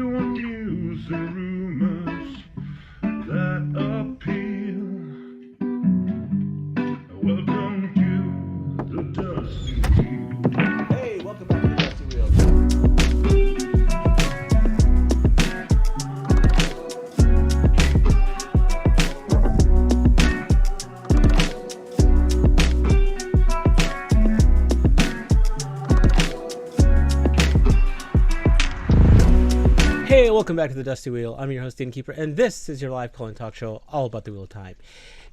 on news and rumors that appeal. Welcome to the Dusty Wheel. Hey, welcome back to the Dusty Wheel. Hey, welcome back to the Dusty Wheel. I'm your host, Innkeeper, and this is your live call-in talk show all about the Wheel of Time.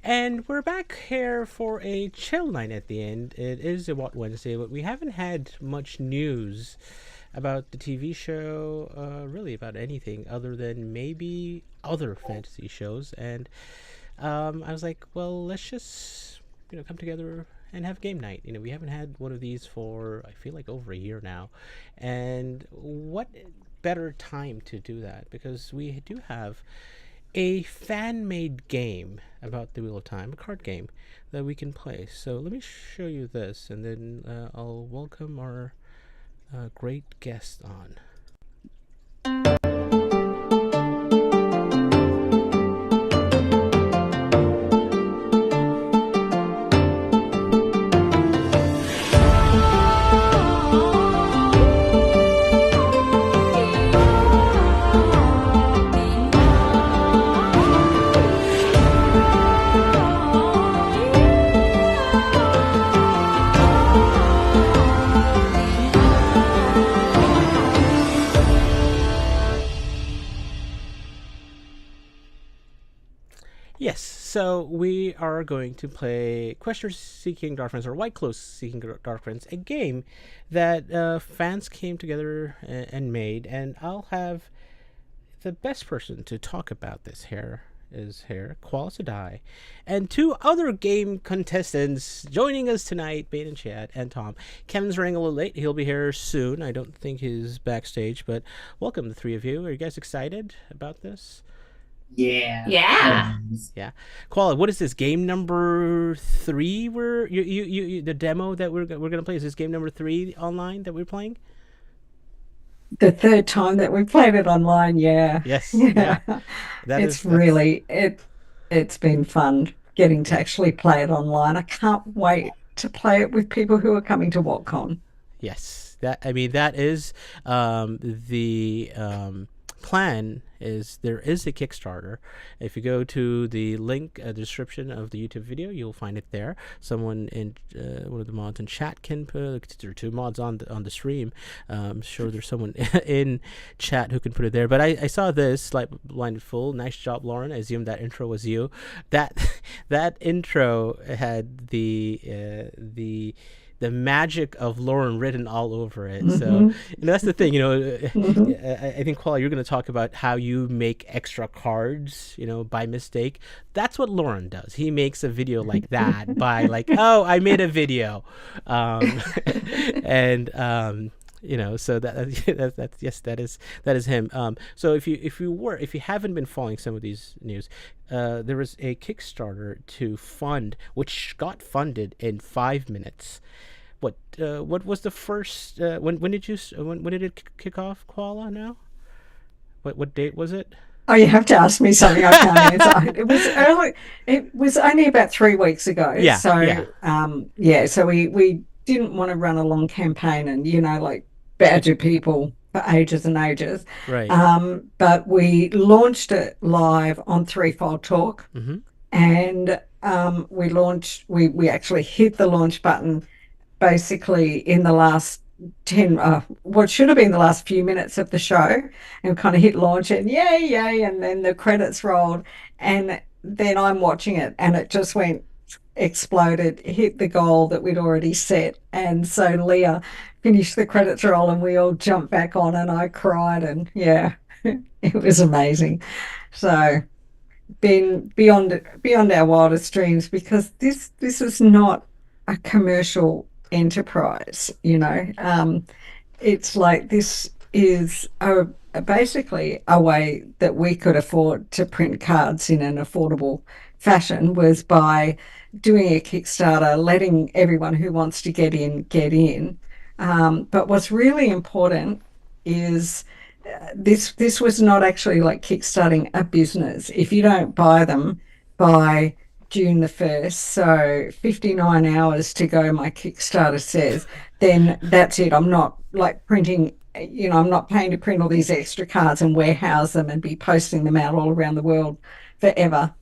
And we're back here for a chill night at the end. It is a What Wednesday, but we haven't had much news about the TV show, really about anything other than maybe other fantasy shows. And I was like, well, let's just come together and have game night. We haven't had one of these for I feel like over a year now, and what better time to do that, because we do have a fan-made game about the Wheel of Time, a card game that we can play. So let me show you this, and then I'll welcome our great guest on. Yes, so we are going to play Questioners Seeking Darkfriends, or Whitecloaks Seeking Darkfriends, a game that fans came together and made, and I'll have the best person to talk about this here, Koala Sedai, and two other game contestants joining us tonight, Bain Chiad and Thom. Kevin's running a little late. He'll be here soon. I don't think he's backstage, but welcome, the three of you. Are you guys excited about this? Yeah. Koala, what is this, game number 3? Where you the demo that we're gonna play, is this game number 3 online that we're playing? The third time that we played it online, yeah. Yes. Yeah. That's It's been fun getting to actually play it online. I can't wait to play it with people who are coming to WhatCon. Yes. That is the plan is there is a Kickstarter. If you go to the link description of the YouTube video, you'll find it there. Someone in one of the mods in chat can put, there are 2 mods on the stream. I'm sure there's someone in chat who can put it there. But I saw this like blinded full. Nice job, Lauren. I assume that intro was you. That intro had the magic of Lauren written all over it. So that's the thing, I think, Koala, you're going to talk about how you make extra cards, by mistake. That's what Lauren does. He makes a video like that by like, oh, I made a video. So that's yes, that is him. So if you haven't been following some of these news, there was a Kickstarter to fund, which got funded in 5 minutes. What was the first? When did it kick off, Koala? Now, what date was it? Oh, you have to ask me something I can't answer. It was early. It was only about 3 weeks ago. Yeah. So we didn't want to run a long campaign and like badger people for ages and ages. Right. But we launched it live on Threefold Talk, and we actually hit the launch button basically in the last 10 what should have been the last few minutes of the show, and kind of hit launch and yay, and then the credits rolled, and then I'm watching it and it just went, exploded, hit the goal that we'd already set. And so Leah finished the credits roll and we all jumped back on and I cried, and it was amazing. So been beyond our wildest dreams, because this is not a commercial enterprise. It's like, this is basically a way that we could afford to print cards in an affordable fashion, was by doing a Kickstarter, letting everyone who wants to get in. But what's really important is this was not actually like kickstarting a business. If you don't buy them by June the 1st, so 59 hours to go, my Kickstarter says, then that's it. I'm not like printing, I'm not paying to print all these extra cards and warehouse them and be posting them out all around the world forever.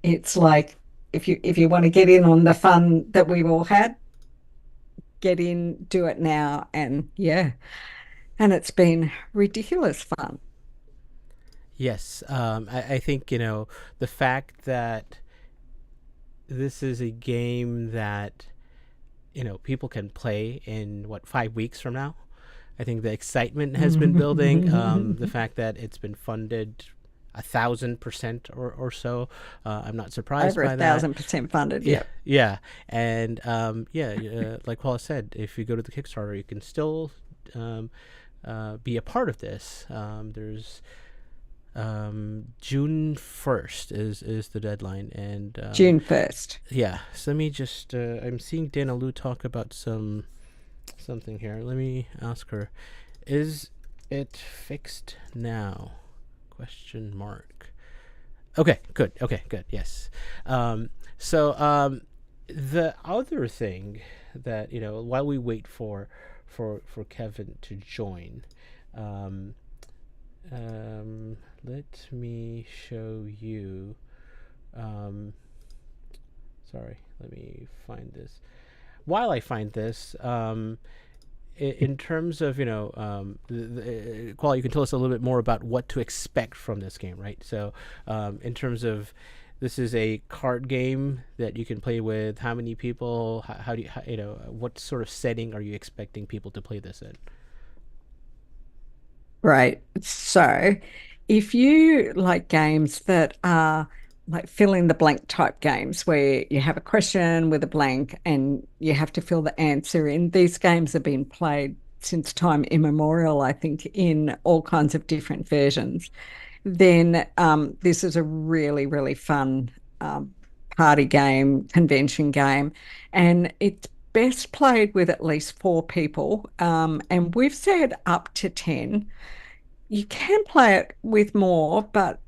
It's like if you want to get in on the fun that we've all had, get in, do it now, and yeah. And it's been ridiculous fun. Yes, I think the fact that this is a game that people can play in 5 weeks from now. I think the excitement has been building. The fact that it's been funded 1,000% or so. I'm not surprised Over by that. 1,000% funded. Yeah, yeah, and like Koala said, if you go to the Kickstarter, you can still be a part of this. There's June 1st is the deadline, and June 1st. Yeah, so let me just I'm seeing Dana Lou talk about something here. Let me ask her, is it fixed now? Question mark. Okay, good. Yes. So the other thing that while we wait for Kevin to join, let me show you. Sorry, let me find this. While I find this, in terms of Koala, you can tell us a little bit more about what to expect from this game, right? So, in terms of, this is a card game that you can play with how many people? How do you what sort of setting are you expecting people to play this in? Right. So if you like games that are like fill in the blank type games where you have a question with a blank and you have to fill the answer in, these games have been played since time immemorial, I think, in all kinds of different versions. Then this is a really, really fun party game, convention game, and it's best played with at least 4 people. And we've said up to 10. You can play it with more, but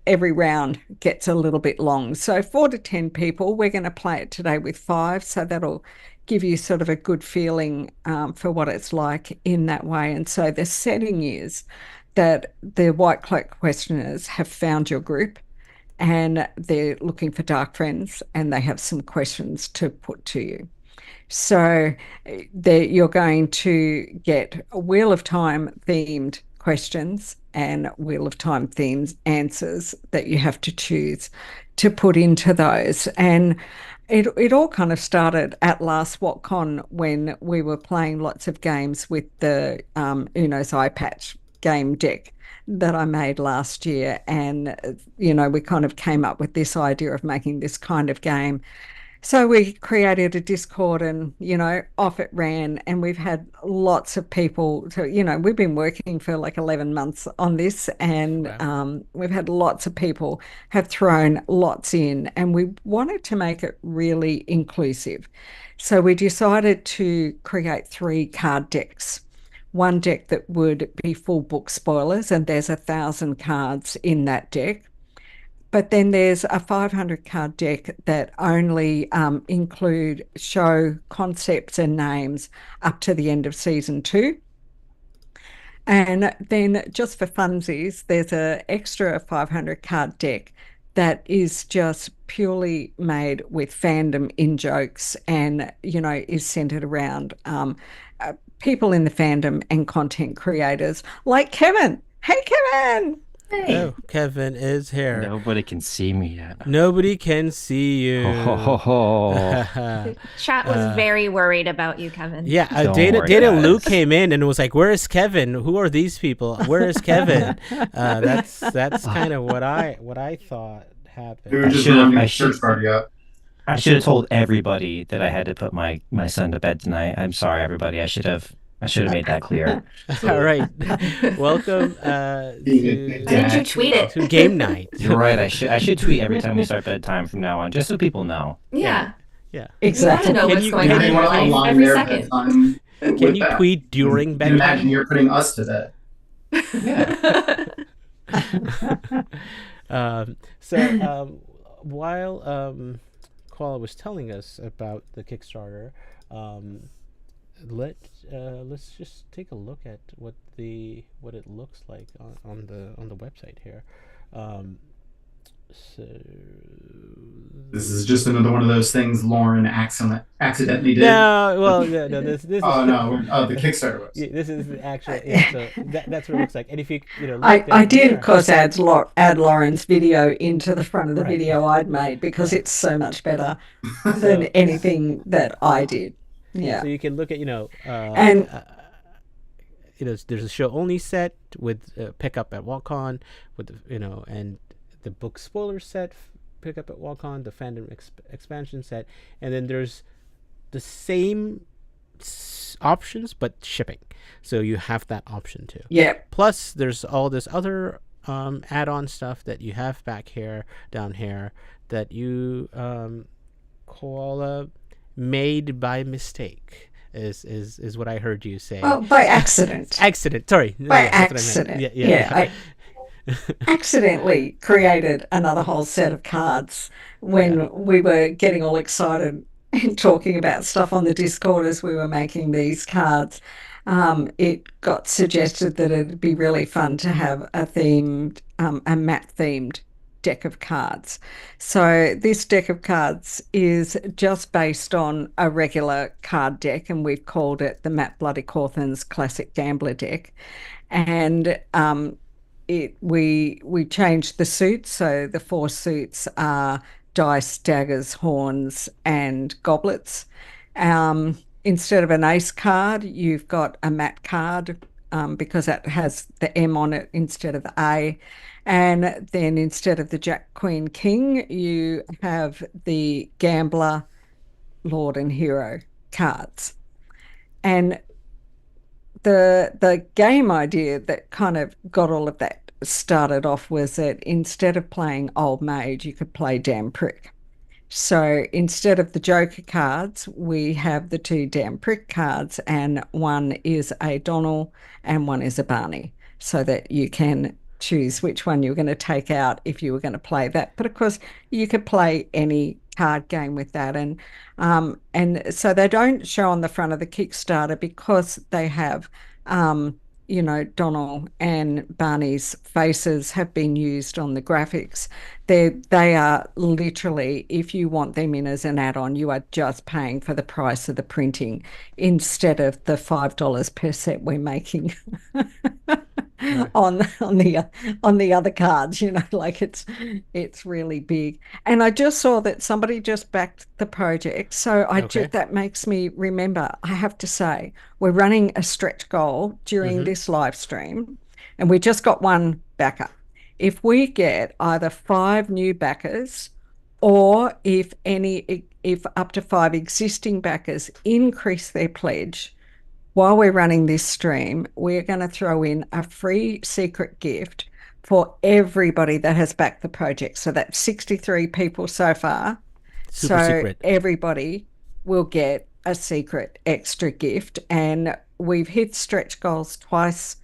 every round gets a little bit long. So 4 to 10 people. We're going to play it today with 5, so that'll give you sort of a good feeling for what it's like in that way. And so the setting is that the Whitecloak questioners have found your group and they're looking for Darkfriends, and they have some questions to put to you. So you're going to get a Wheel of Time themed questions and Wheel of Time themed answers that you have to choose to put into those. And it all kind of started at last WhatCon when we were playing lots of games with the Uno's Eye Patch game deck that I made last year. And, we kind of came up with this idea of making this kind of game. So we created a Discord and, off it ran, and we've had lots of people. So, we've been working for like 11 months on this, and Wow. We've had lots of people have thrown lots in, and we wanted to make it really inclusive. So we decided to create 3 card decks. One deck that would be full book spoilers, and there's 1,000 cards in that deck. But then there's a 500 card deck that only include show concepts and names up to the end of season 2. And then just for funsies, there's an extra 500 card deck that is just purely made with fandom in jokes and, is centered around people in the fandom and content creators like Kevin. Hey, Kevin! Hey. Oh, Kevin is here. Nobody can see me yet. Nobody can see you. Chat was very worried about you, Kevin. Yeah, Don't Data worry, guys. Luke came in and was like, "Where is Kevin? Who are these people? Where is Kevin?" That's kind of what I thought happened. We were I just should've- running I a should- search party up. I should have told everybody that I had to put my son to bed tonight. I'm sorry, everybody. I should have made that clear. All right, welcome Why didn't you tweet it? to game night. You're right. I should tweet every time we start bedtime from now on, just so people know. Yeah. Yeah. You want to Exactly. know Can what's you- going can on in you- your want a life line every there second. bedtime? Can you tweet during You bedtime? imagine you're putting us to bed. Yeah. While Koala was telling us about the Kickstarter, let's just take a look at what it looks like on the website here. So This is just another one of those things Lauren accidentally did. no, well, no, this Oh is no, the Kickstarter was. yeah, this is the actual. Yeah, so that's what it looks like. And if you look I down did, here- of course, add Lauren's video into the front of the video I'd made because it's so much better than anything that I did. Yeah. So you can look at And- there's a show only set with pickup at WalkCon with and the book spoiler set pickup at WalkCon, the fandom expansion set, and then there's the same options but shipping. So you have that option too. Yeah. Plus there's all this other add-on stuff that you have back here, down here, that you Koala made by mistake. Is what I heard you say. Well, by accident. Sorry. By Yeah, that's what I meant. accident. Yeah. I accidentally created another whole set of cards when we were getting all excited and talking about stuff on the Discord as we were making these cards. It got suggested that it'd be really fun to have a map themed deck of cards. So this deck of cards is just based on a regular card deck, and we've called it the Matt Bloody Cawthon's Classic Gambler deck. And we changed the suits, so the 4 suits are dice, daggers, horns, and goblets. Instead of an ace card, you've got a Matt card because that has the M on it instead of the A. And then instead of the Jack, Queen, King, you have the Gambler, Lord, and Hero cards. And the game idea that kind of got all of that started off was that instead of playing Old Mage, you could play Damn Prick. So instead of the Joker cards, we have the 2 Damn Prick cards, and one is a Donald and one is a Barney, so that you can choose which one you're going to take out if you were going to play that. But of course, you could play any card game with that, and so they don't show on the front of the Kickstarter because they have Donald and Barney's faces have been used on the graphics. They are literally, if you want them in as an add-on, you are just paying for the price of the printing instead of the $5 per set we're making on the other cards. Like it's really big. And I just saw that somebody just backed the project, so that makes me remember. I have to say, we're running a stretch goal during this live stream, and we just got one backer. If we get either 5 new backers, or if up to 5 existing backers increase their pledge while we're running this stream, we're going to throw in a free secret gift for everybody that has backed the project. So that's 63 people so far. Super secret. Everybody will get a secret extra gift. And we've hit stretch goals twice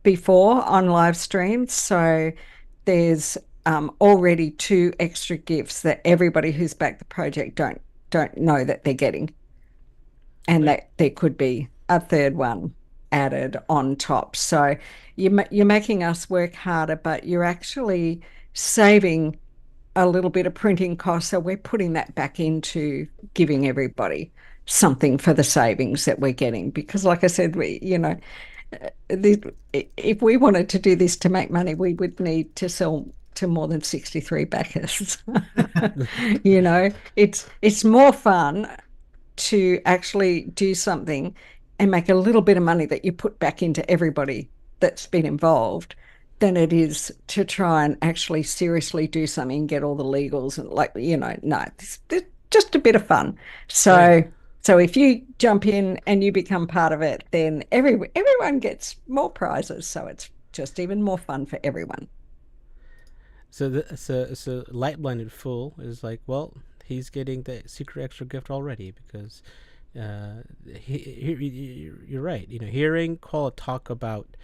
before on live streams. So there's already 2 extra gifts that everybody who's backed the project don't know that they're getting. And that there could be a 3rd one added on top. So you're making us work harder, but you're actually saving a little bit of printing costs. So we're putting that back into giving everybody something for the savings that we're getting. Because like I said, if we wanted to do this to make money, we would need to sell to more than 63 backers. It's more fun to actually do something and make a little bit of money that you put back into everybody that's been involved than it is to try and actually seriously do something and get all the legals and no, it's just a bit of fun. So if you jump in and you become part of it, then everyone gets more prizes. So it's just even more fun for everyone. So Light Blinded Fool is like, well, he's getting the secret extra gift already because you're right. Hearing Koala talk about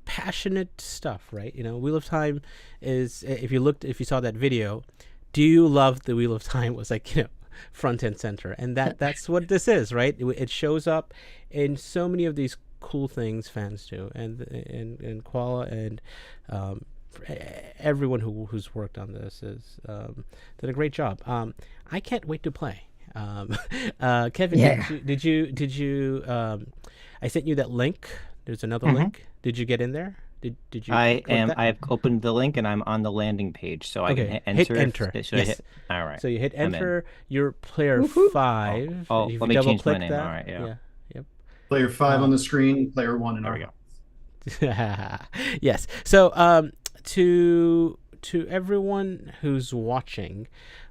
passionate stuff, right? Wheel of Time is, if you saw that video, do you love the Wheel of Time was like, front and center, and that's what this is, right? It shows up in so many of these cool things fans do, and Koala and everyone who's worked on this is did a great job. I can't wait to play. Kevin, Yeah. did you I sent you that link. There's another link. Did you get in there? Did you click that? I've opened the link and I'm on the landing page, so I can hit enter. Hit enter. Should I Yes. hit? All right. So you hit I'm in. enter. You're player 5. Oh, If let you me change my double-click name. that- All right, yeah. Yep. Player 5 on the screen, player 1 in There our we go. Yes. So to everyone who's watching,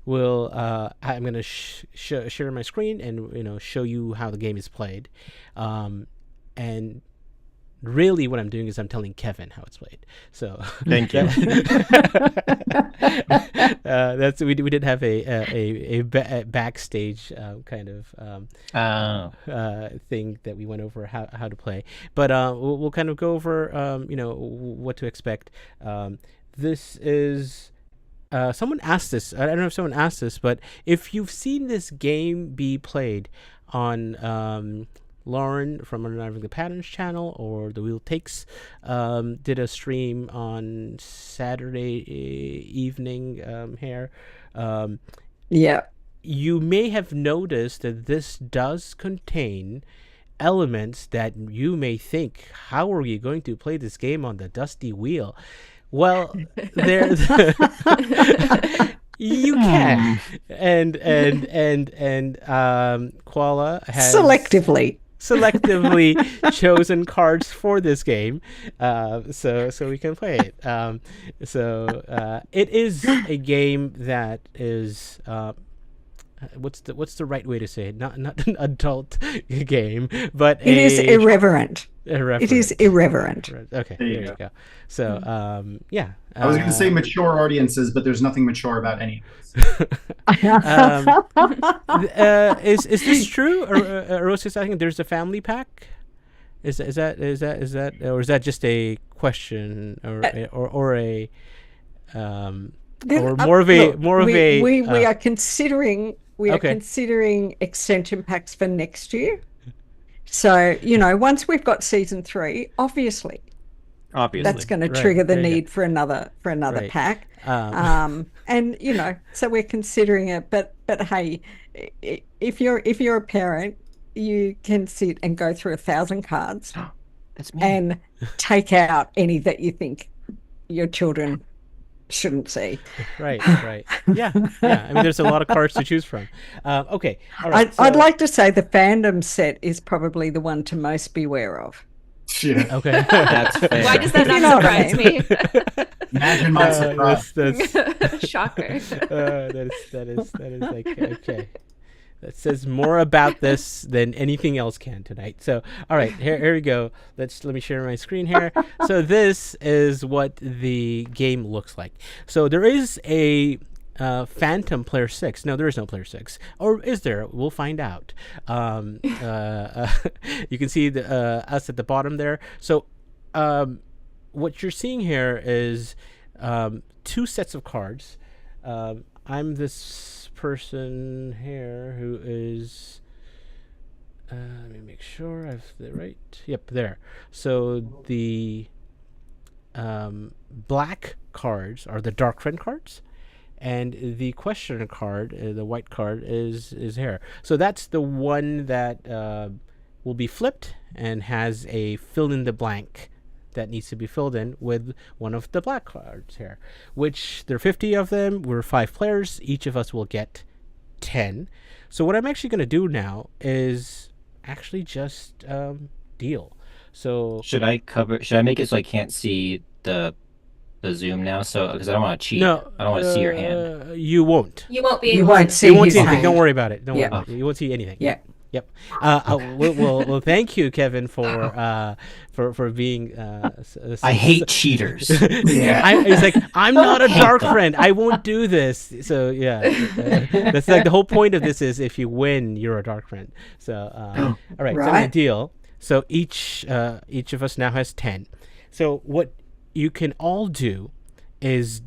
I'm going to share my screen and show you how the game is played, and really what I'm doing is I'm telling Kevin how it's played. So Thank you. that's we did have a backstage kind of thing that we went over how to play, but we'll kind of go over what to expect. This is someone asked this. I don't know if someone asked this, but if you've seen this game be played on Lauren from Unraveling the Patterns channel, or the Wheel Takes did a stream on Saturday evening here. Yeah. You may have noticed that this does contain elements that you may think, how are you going to play this game on the Dusty Wheel? Well, you can, and Koala has selectively chosen cards for this game, so we can play it. It is a game that is what's the right way to say it? Not an adult game, but it is irreverent. Irreverent. It is irreverent. Okay, there you go. So yeah. I was going to say mature audiences, but there's nothing mature about any of this. Is this true, or was this, I think there's a family pack? Is that or is that just a question, or a or more of a we are considering considering extension packs for next year. So once we've got season 3, obviously that's going to trigger the need for another pack. And so we're considering it, but hey, if you're a parent, you can sit and go through 1,000 cards That's me. and take out any that you think your children shouldn't see. Right. Yeah. I mean, there's a lot of cards to choose from. Okay. All right. I'd like to say the fandom set is probably the one to most beware of. Yeah. Okay. That's fair. Why does that not surprise me? Imagine my surprise. That's Shocker. that is like, okay. That says more about this than anything else can tonight. So, all right, here we go. Let me share my screen here. So this is what the game looks like. So there is a Phantom player 6. No, there is no player 6. Or is there? We'll find out. You can see us at the bottom there. So what you're seeing here is 2 sets of cards. I'm this person here who is let me make sure I've the right. Yep, there. So the black cards are the Darkfriend cards, and the question card, the white card, is here. So that's the one that will be flipped and has a fill in the blank that needs to be filled in with one of the black cards here, which there are 50 of them. We're 5 players. Each of us will get 10. So what I'm actually going to do now is actually just deal. So should I make it so I can't see the Zoom now? So because I don't want to cheat. No, I don't want to see your hand. You won't. You won't be. You able won't to- see You won't his see anything. hand. Don't worry about it. Don't worry Yeah. about it. You won't see anything. Yeah. Yep. Well, thank you, Kevin, for being. I hate cheaters. Yeah. It's like I'm not a Hate dark them. friend. I won't do this. So yeah, that's like the whole point of this is if you win, you're a dark friend. So all right, so I'm gonna Right. deal. So each of us now has 10. So what you can all do is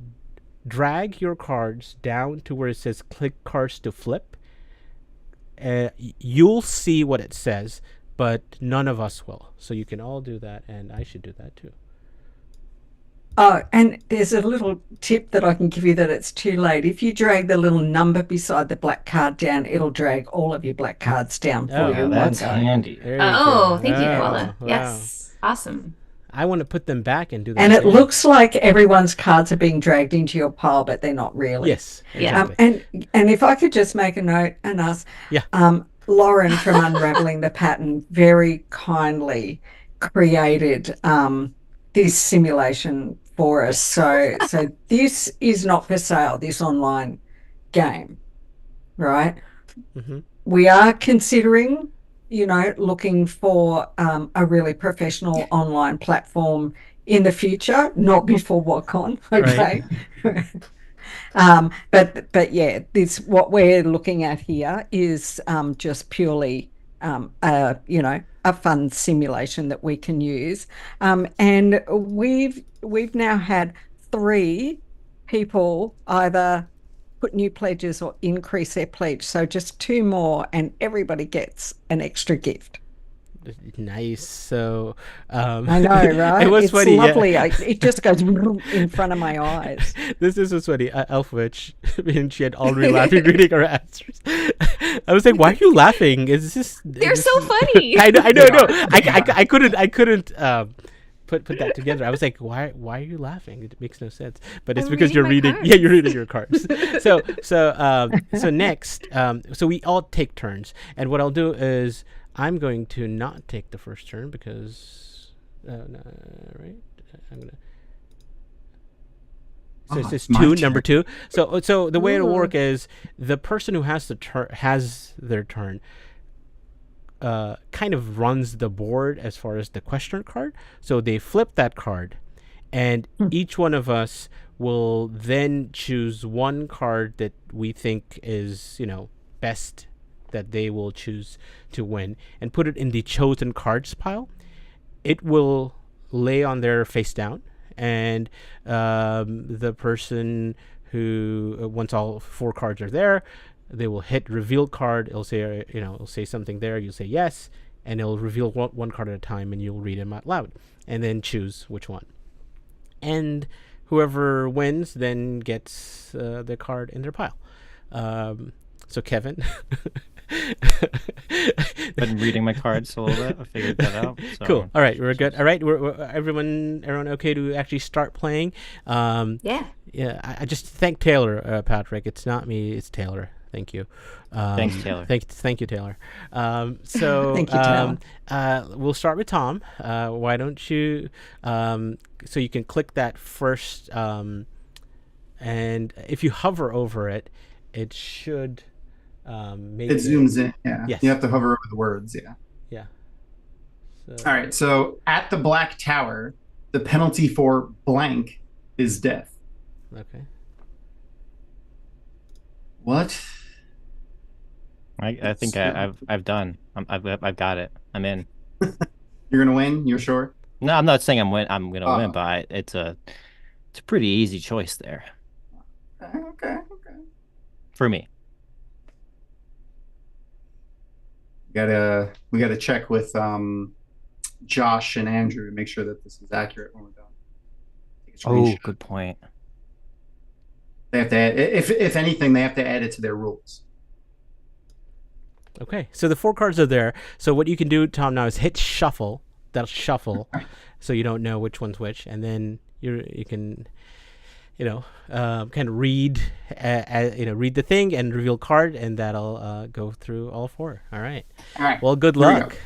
drag your cards down to where it says "click cards to flip." You'll see what it says, but none of us will. So you can all do that, and I should do that too. Oh, and there's a little tip that I can give you that it's too late. If you drag the little number beside the black card down, it'll drag all of your black cards down for Oh, you Yeah, in that's one go. handy. There you Oh, go. thank you, Oh, Koala. wow. Yes. Awesome. I want to put them back and do that. And it again. looks like everyone's cards are being dragged into your pile, but they're not really. Yes, Yeah. exactly. And if I could just make a note and ask, Yeah. Lauren from Unraveling the Pattern very kindly created this simulation for us. So this is not for sale, this online game, right? Mm-hmm. We are considering, looking for a really professional online platform in the future, not before WhatCon, okay? But yeah, this what we're looking at here is just purely a fun simulation that we can use, and we've now had 3 people either put new pledges or increase their pledge, so just 2 more, and everybody gets an extra gift. Nice. So I know, right? It was it's funny. lovely. Yeah. It just goes in front of my eyes. This was funny. Elfwitch, and she had already laughing reading our answers. I was like, "Why are you laughing? Is this?" They're so funny. I know. I couldn't put that together. I was like, "Why are you laughing? It makes no sense." But it's I'm because you're reading my reading. Yeah, you're reading your cards. So next, so we all take turns, and what I'll do is I'm going to not take the first turn because, right? I'm gonna. So it's just my 2, turn. number 2. So the way it'll work is the person who has their turn kind of runs the board as far as the questioner card. So they flip that card, and each one of us will then choose one card that we think is best that they will choose to win and put it in the chosen cards pile. It will lay on their face down, and the person who once all 4 cards are there, they will hit reveal card. It'll say it'll say something there. You'll say yes, and it'll reveal one card at a time, and you'll read them out loud, and then choose which one. And whoever wins then gets the card in their pile. So Kevin. Been reading my cards a little bit. I figured that out. So. Cool. All right, we're good. All right, we're everyone okay to actually start playing? Yeah. Yeah. I just thank Taylor, Patrick. It's not me. It's Taylor. Thank you. Thanks, Taylor. Thank you, Taylor. So Thank you, Taylor. we'll start with Thom. Why don't you? So you can click that first, and if you hover over it, it should. Make It zooms in. Yeah. Yes. You have to hover over the words. Yeah. Yeah. So, All right. So at the Black Tower, the penalty for blank is death. Okay. What? I think I've done. I've got it. I'm in. You're gonna win? You're sure? No, I'm not saying I'm gonna win, but it's a pretty easy choice there Okay. for me. We gotta check with Josh and Andrew to make sure that this is accurate when we're done. Take a Oh, screenshot. good point. They have to add, if anything, they have to add it to their rules. Okay. So the 4 cards are there. So what you can do, Thom, now is hit shuffle. That'll shuffle, so you don't know which one's which, and then you can. Kind of read the thing and reveal card, and that'll go through all 4. All right. All right. Well, good Here we luck. go.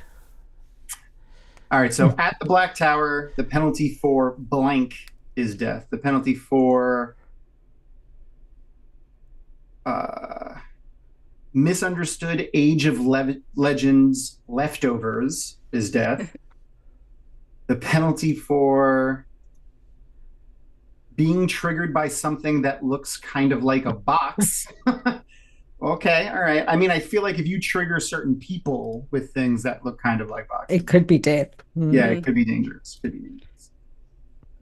All right. So at the Black Tower, the penalty for blank is death. The penalty for misunderstood Age of Legends leftovers is death. The penalty for being triggered by something that looks kind of like a box. Okay, all right. I mean, I feel like if you trigger certain people with things that look kind of like boxes, It could be death. yeah, it could be dangerous.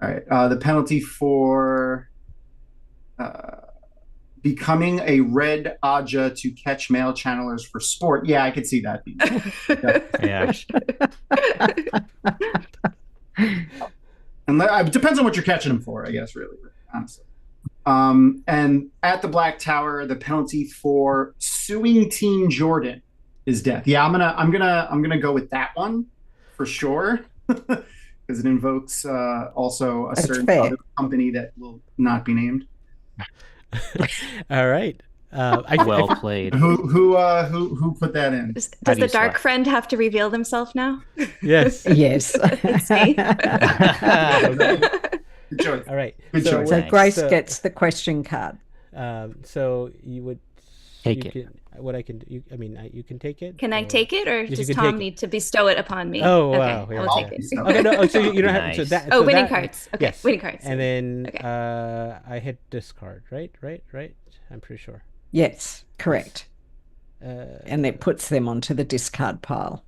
All right. The penalty for becoming a red Aja to catch male channelers for sport. Yeah, I could see that being. Yeah. And it depends on what you're catching them for, I guess, really, honestly. And at the Black Tower, the penalty for suing Team Jordan is death. Yeah, I'm gonna go with that one for sure, because it invokes also a That's certain fair. other company that will not be named. All right. Well played. Who put that in? Does How do the you dark select? friend have to reveal themselves now? Yes. Yes. It's me. Good choice. All right. Good so choice. So Thanks. Grace So- gets the question card. So you would Take you it. Can, what I can do? You can take it. Can I or- take it, or Yes, you does can Tom take it. need to bestow it upon me? Oh, Okay, wow, yeah, I will yeah. take it. So- Okay, no. So you don't have. So Nice. that. Oh, so winning that- cards. Okay, Yes. winning cards. And then Okay. I hit discard. Right. I'm pretty sure. Yes, correct. Uh, And it puts them onto the discard pile.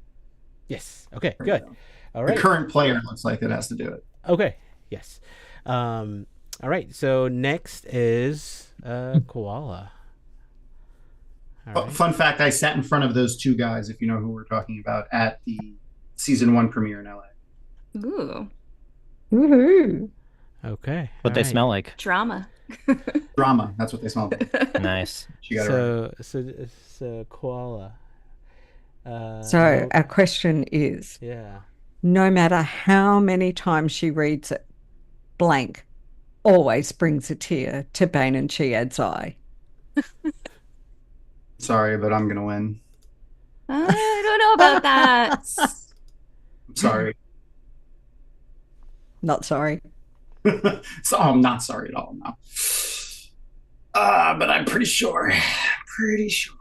yes. Okay. There Good. you go. All The right. current player looks like it has to do it. Okay. Yes. All right. So next is Koala. All right. Fun fact: I sat in front of those two guys, if you know who we're talking about, at the season 1 premiere in LA. Ooh, Woohoo. Okay. What they all right. smell like. drama. Drama. That's what they smell like. Nice. She got it right. So Koala. So our question is, yeah. no matter how many times she reads it, blank always brings a tear to Bain and Chiad's eye. Sorry, but I'm gonna win. I don't know about that. I'm sorry. Not sorry. So I'm not sorry at all. No. But I'm pretty sure. Pretty sure.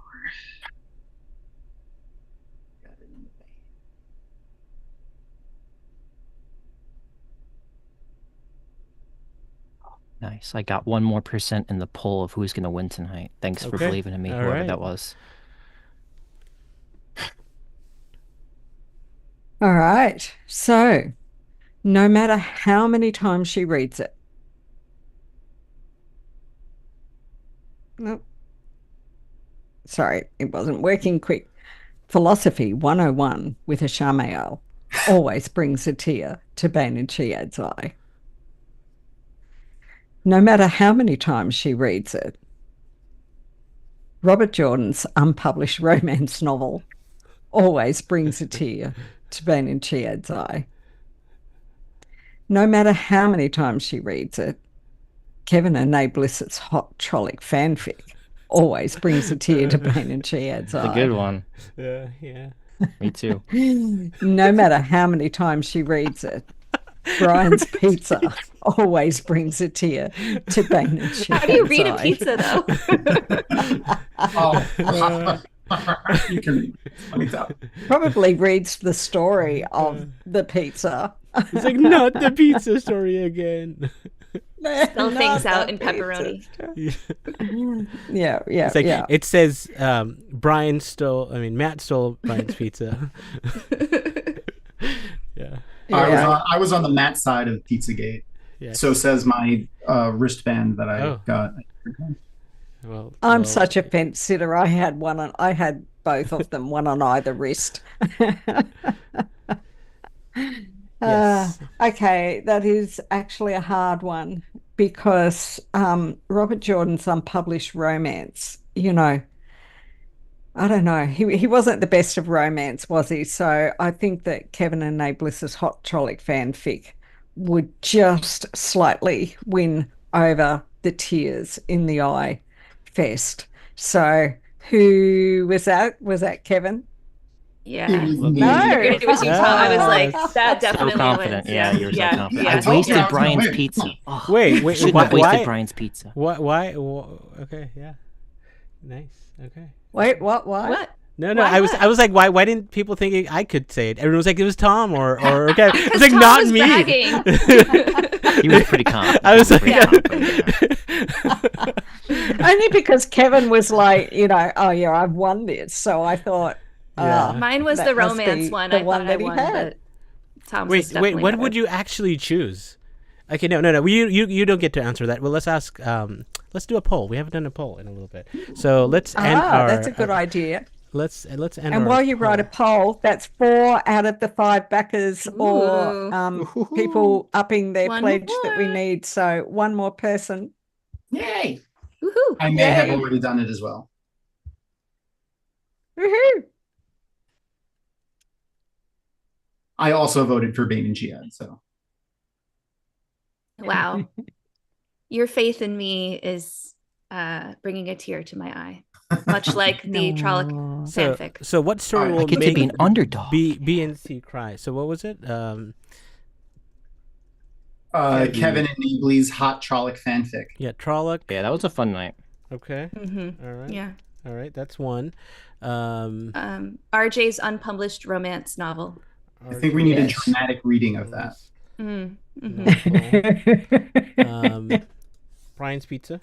Nice. I got 1 more % in the poll of who's going to win tonight. Thanks for Okay. believing in me, All whoever right. that was. All right. So, no matter how many times she reads it. Nope. Sorry, it wasn't working quick. Philosophy 101 with a Shamael always brings a tear to Bain and Chiad's eye. No matter how many times she reads it. Robert Jordan's unpublished romance novel always brings a tear to Bain and Chiad's eye. No matter how many times she reads it, Kevin and Nabliss's hot trollic fanfic always brings a tear to Bain and Chiad's It's a eye. good one. Yeah. Me too. No matter how many times she reads it, Brian's pizza always brings a tear to Bain and Chiad's How do you read a eye. pizza, though? Oh, you can. Let me tell. Probably reads the story of the pizza. It's like not the pizza story again. Spell things Not out the in pepperoni. Yeah, It's like yeah. it says Matt stole Brian's pizza. Yeah. Yeah. I was on the Matt side of Pizzagate. Yeah. So says my wristband that I Oh. got. Well, I'm well, such a fence sitter. I had both of them, one on either wrist. Yes. Okay, that is actually a hard one because Robert Jordan's unpublished romance, I don't know. He wasn't the best of romance, was he? So I think that Kevin and Nabliss's hot trollic fanfic would just slightly win over the tears in the eye fest. So who was that? Was that Kevin? Yeah. No. It was you, Tom. I was like, Yes. that So definitely confident. wins. Yeah, you were so confident. Yeah. I wasted Yeah, I was gonna Brian's win. pizza. Oh, Wait, shouldn't have wasted why? Brian's pizza. Why? Okay, yeah. Nice. Okay. Wait, what? What? No, Why I was not? I was like, why didn't people think I could say it? Everyone was like, it was Tom or okay. It's Because like Tom not was me. bragging. He was pretty confident. I was He like, pretty confident, yeah. Only because Kevin was like, oh yeah, I've won this. So I thought, Yeah. Mine was that the must romance be one. the I one thought that I he won, had. but Tom's is Wait, definitely what better. would you actually choose? Okay, no. You don't get to answer that. Well, let's ask. Let's do a poll. We haven't done a poll in a little bit, so let's end our. That's a good idea. Let's end. And our while you write a poll, that's 4 out of the 5 backers or Ooh. people upping their One pledge that we more. need. So one more person. Yay! Woohoo! I may have Yay. already done it as well. Woohoo! I also voted for Bain Chiad, so Wow. Your faith in me is bringing a tear to my eye, much like the Trolloc fanfic. So what story I will get to make be an underdog. B and C cry? So what was it? Kevin and Neebly's hot Trolloc fanfic. Yeah, Trolloc. Yeah, that was a fun night. Okay. Mm-hmm. All right. Yeah. All right. That's one. RJ's unpublished romance novel. I think we need Yes. a dramatic reading of that. Mm-hmm. Brian's Pizza.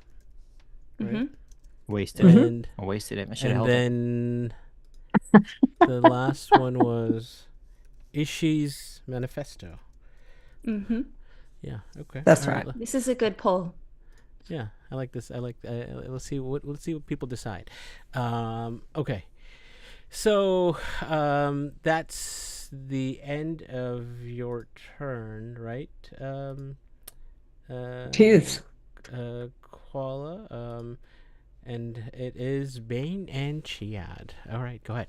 Mm-hmm. Wasted it. And I wasted it. I should have and held it. then the last one was Ishii's Manifesto. Mm-hmm. Yeah. Okay. That's All right. This is a good poll. Yeah, I like this. I like. Let's see what people decide. Okay, so that's the end of your turn, right? It is. Koala. And it is Bain and Chiad. All right, go ahead.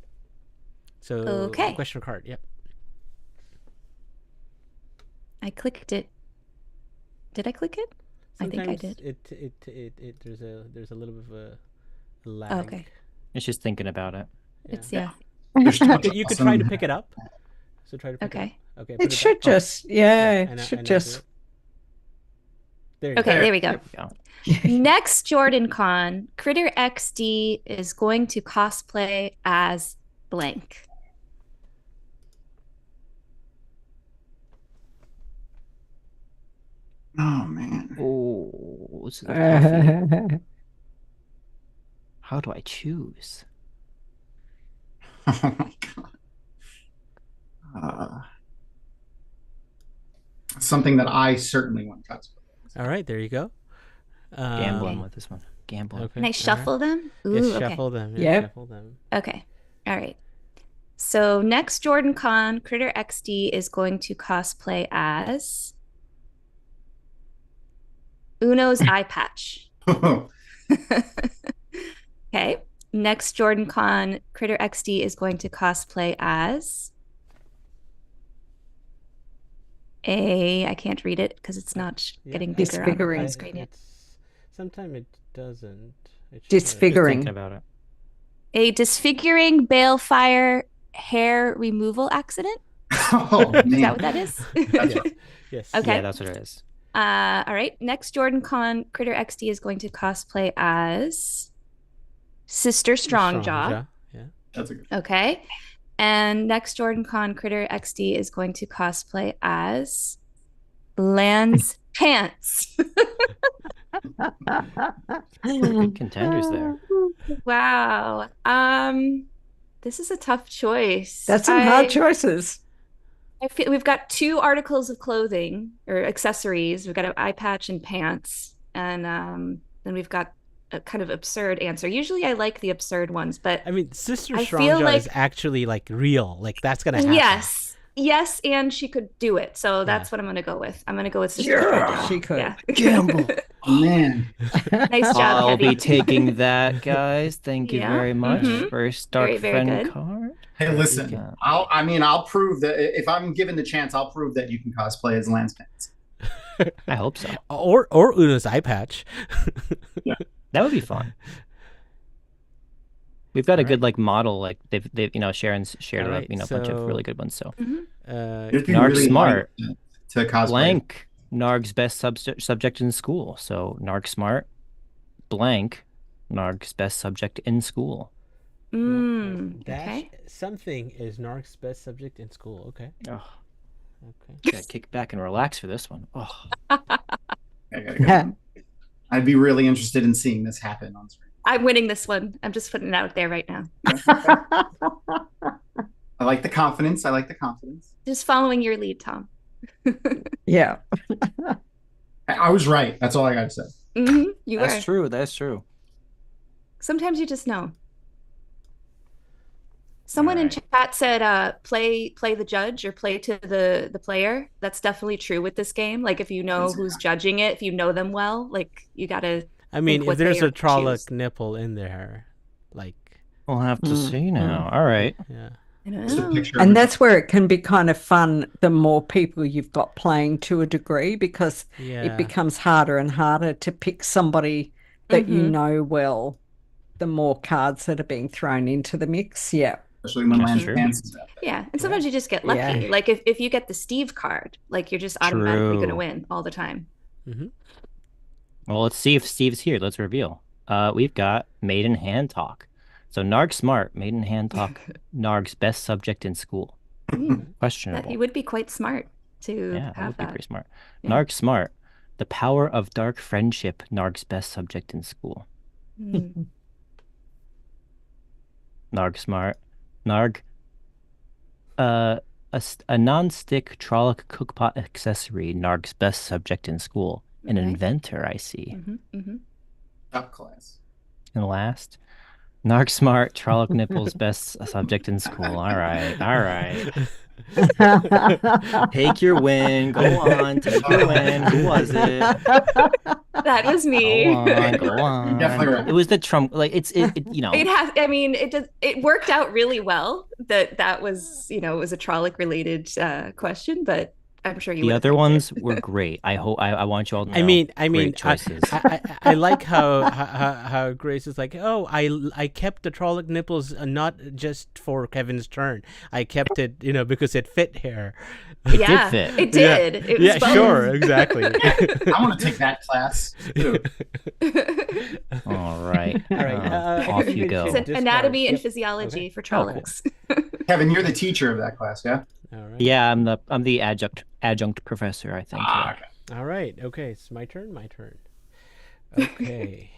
So Okay. question card. Yep. I clicked it. Did I click it? I think I Sometimes did. It there's a little bit of a lag. Okay. It's just thinking about it. It's yeah. There's too much You could try to awesome- pick it up. So try to pick Okay. it up. Okay. It should just, should just. There you Okay, go. there we go. There we go. Next Jordan Con, Critter XD is going to cosplay as blank. Oh man. Oh, this is a toughie. How do I choose? Oh my god. Something that I certainly want to cosplay. All right, there you go. Gambling with this one. Gambling. Okay. Can I shuffle them? Yes, Ooh, okay. shuffle them. Yep. Shuffle them. Okay. All right. So next Jordan Con, Critter XD is going to cosplay as Uno's eye patch. Okay. Next Jordan Con, Critter XD is going to cosplay as I can't read it because it's not getting bigger on Disfiguring. the screen yet. Sometimes it doesn't. It should. Just Disfiguring. thinking about it. A disfiguring balefire hair removal accident. Oh Is man. that what that is? Yes. Okay. Yeah, that's what it is. All right. Next Jordan Con, Critter XD is going to cosplay as Sister Strongjaw. Yeah. That's a good. Okay. And next Jordan Con, Critter XD is going to cosplay as Lance Pants. Big contenders there. Wow. This is a tough choice. That's some hard choices. I feel we've got 2 articles of clothing or accessories. We've got an eye patch and pants, and then we've got a kind of absurd answer. Usually, I like the absurd ones, but I mean, Sister I feel Strongjaw like- is actually like real. Like that's gonna happen. yes, and she could do it. So that's what I'm going to go with. I'm going to go with Sister Strongjaw. She could. Yeah. Gamble. Man. Nice job, I'll Heavy. be taking that, guys. Thank you Yeah. very much. Mhm. First Very, Dark very Friend good. card. Hey, listen. Yeah. I'll prove that if I'm given the chance, I'll prove that you can cosplay as Lance Pants. I hope so. Or Una's eye patch. That would be fun. We've got a good like model, like they've Sharon's shared Alright, a bunch of so- really good ones. So It'd be Narc really smart. fun to cosplay. blank Narg's best subject in school. So Narg smart, blank Narg's best subject in school. Dash Okay. something is Narc's best subject in school. Okay. Oh, Okay. gotta kick back and relax for this one. Oh, I gotta go. I'd be really interested in seeing this happen on screen. I'm winning this one. I'm just putting it out there right now. I like the confidence. I like the confidence. Just following your lead, Tom. Yeah. I was right. That's all I gotta say. You that's are. true. That's true. Sometimes you just know. Someone in Alright. chat said play the judge or play to the player. That's definitely true with this game. Like if you know who's judging it, if you know them well, like you gotta I mean, if what there's they a Trolloc choose. nipple in there, like, We'll have to Mm, see now. All right. yeah. I don't Just a know. picture of And it. that's where it can be kind of fun the more people you've got playing to a degree, because Yeah. it becomes harder and harder to pick somebody that you know well, the more cards that are being thrown into the mix. Yeah. Especially when That's Lance true. Vance is out there. Yeah, and sometimes you just get lucky. Yeah. Like if you get the Steve card, like you're just automatically going to True. win all the time. Well, let's see if Steve's here. Let's reveal. We've got Maiden Hand Talk. So Narg Smart, Maiden Hand Talk, Narg's best subject in school. That Questionable. he would be quite smart to Yeah, that have would be that. pretty smart. Yeah. Narg Smart, the power of dark friendship, Narg's best subject in school. Mm. Narg Smart. Narg, a non-stick Trolloc cookpot accessory, Narg's best subject in school. An Okay. inventor, I see. Top class. And last, Narg Smart, Trolloc nipples, best subject in school. All right, all right. Take your win. Go on, take your win. Who was it? That was me. Go on, go on. Definitely right. It was the Trump. Like it you know. It has. I mean, it worked out really well. That was, it was a Trolloc related question, but I'm sure you. The would have other picked it. ones were great. I hope. I want you all to know. I mean, great choices. I like how Grace is like, oh, I kept the Trolloc nipples not just for Kevin's turn. I kept it, because it fit here. Yeah, fit. it did. It was Yeah, both. sure, exactly. I want to take that class. Too. All right. All right, Off you go. It's an Discard. anatomy and Yep. physiology Okay. for Oh, cool. Trollocs. Kevin, you're the teacher of that class, yeah? All right. Yeah, I'm the adjunct professor, I think. Okay. All right. Okay, it's my turn. My turn. Okay.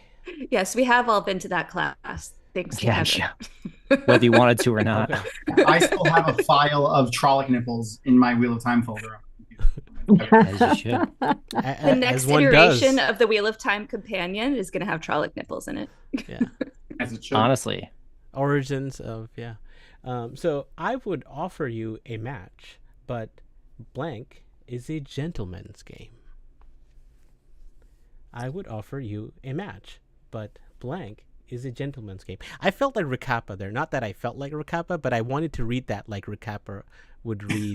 Yes, we have all been to that class. Thanks to Yeah, Kevin. yeah. Whether you wanted to or not. Okay. I still have a file of Trolloc nipples in my Wheel of Time folder. As you should. The next As one iteration does. of the Wheel of Time companion is going to have Trolloc nipples in it. Yeah. As it should. Honestly. Origins of so I would offer you a match, but blank is a gentleman's game. I would offer you a match, but blank is a gentleman's game. I felt like Recappa there. Not that I felt like Recappa, but I wanted to read that like Recappa would read.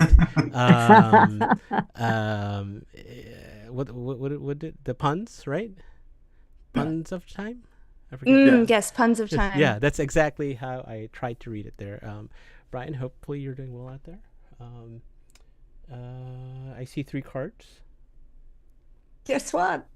What did the puns, right? Puns of time? I forget. Yes, puns of time. Yeah, that's exactly how I tried to read it there. Brian, hopefully you're doing well out there. I see 3 cards. Guess what?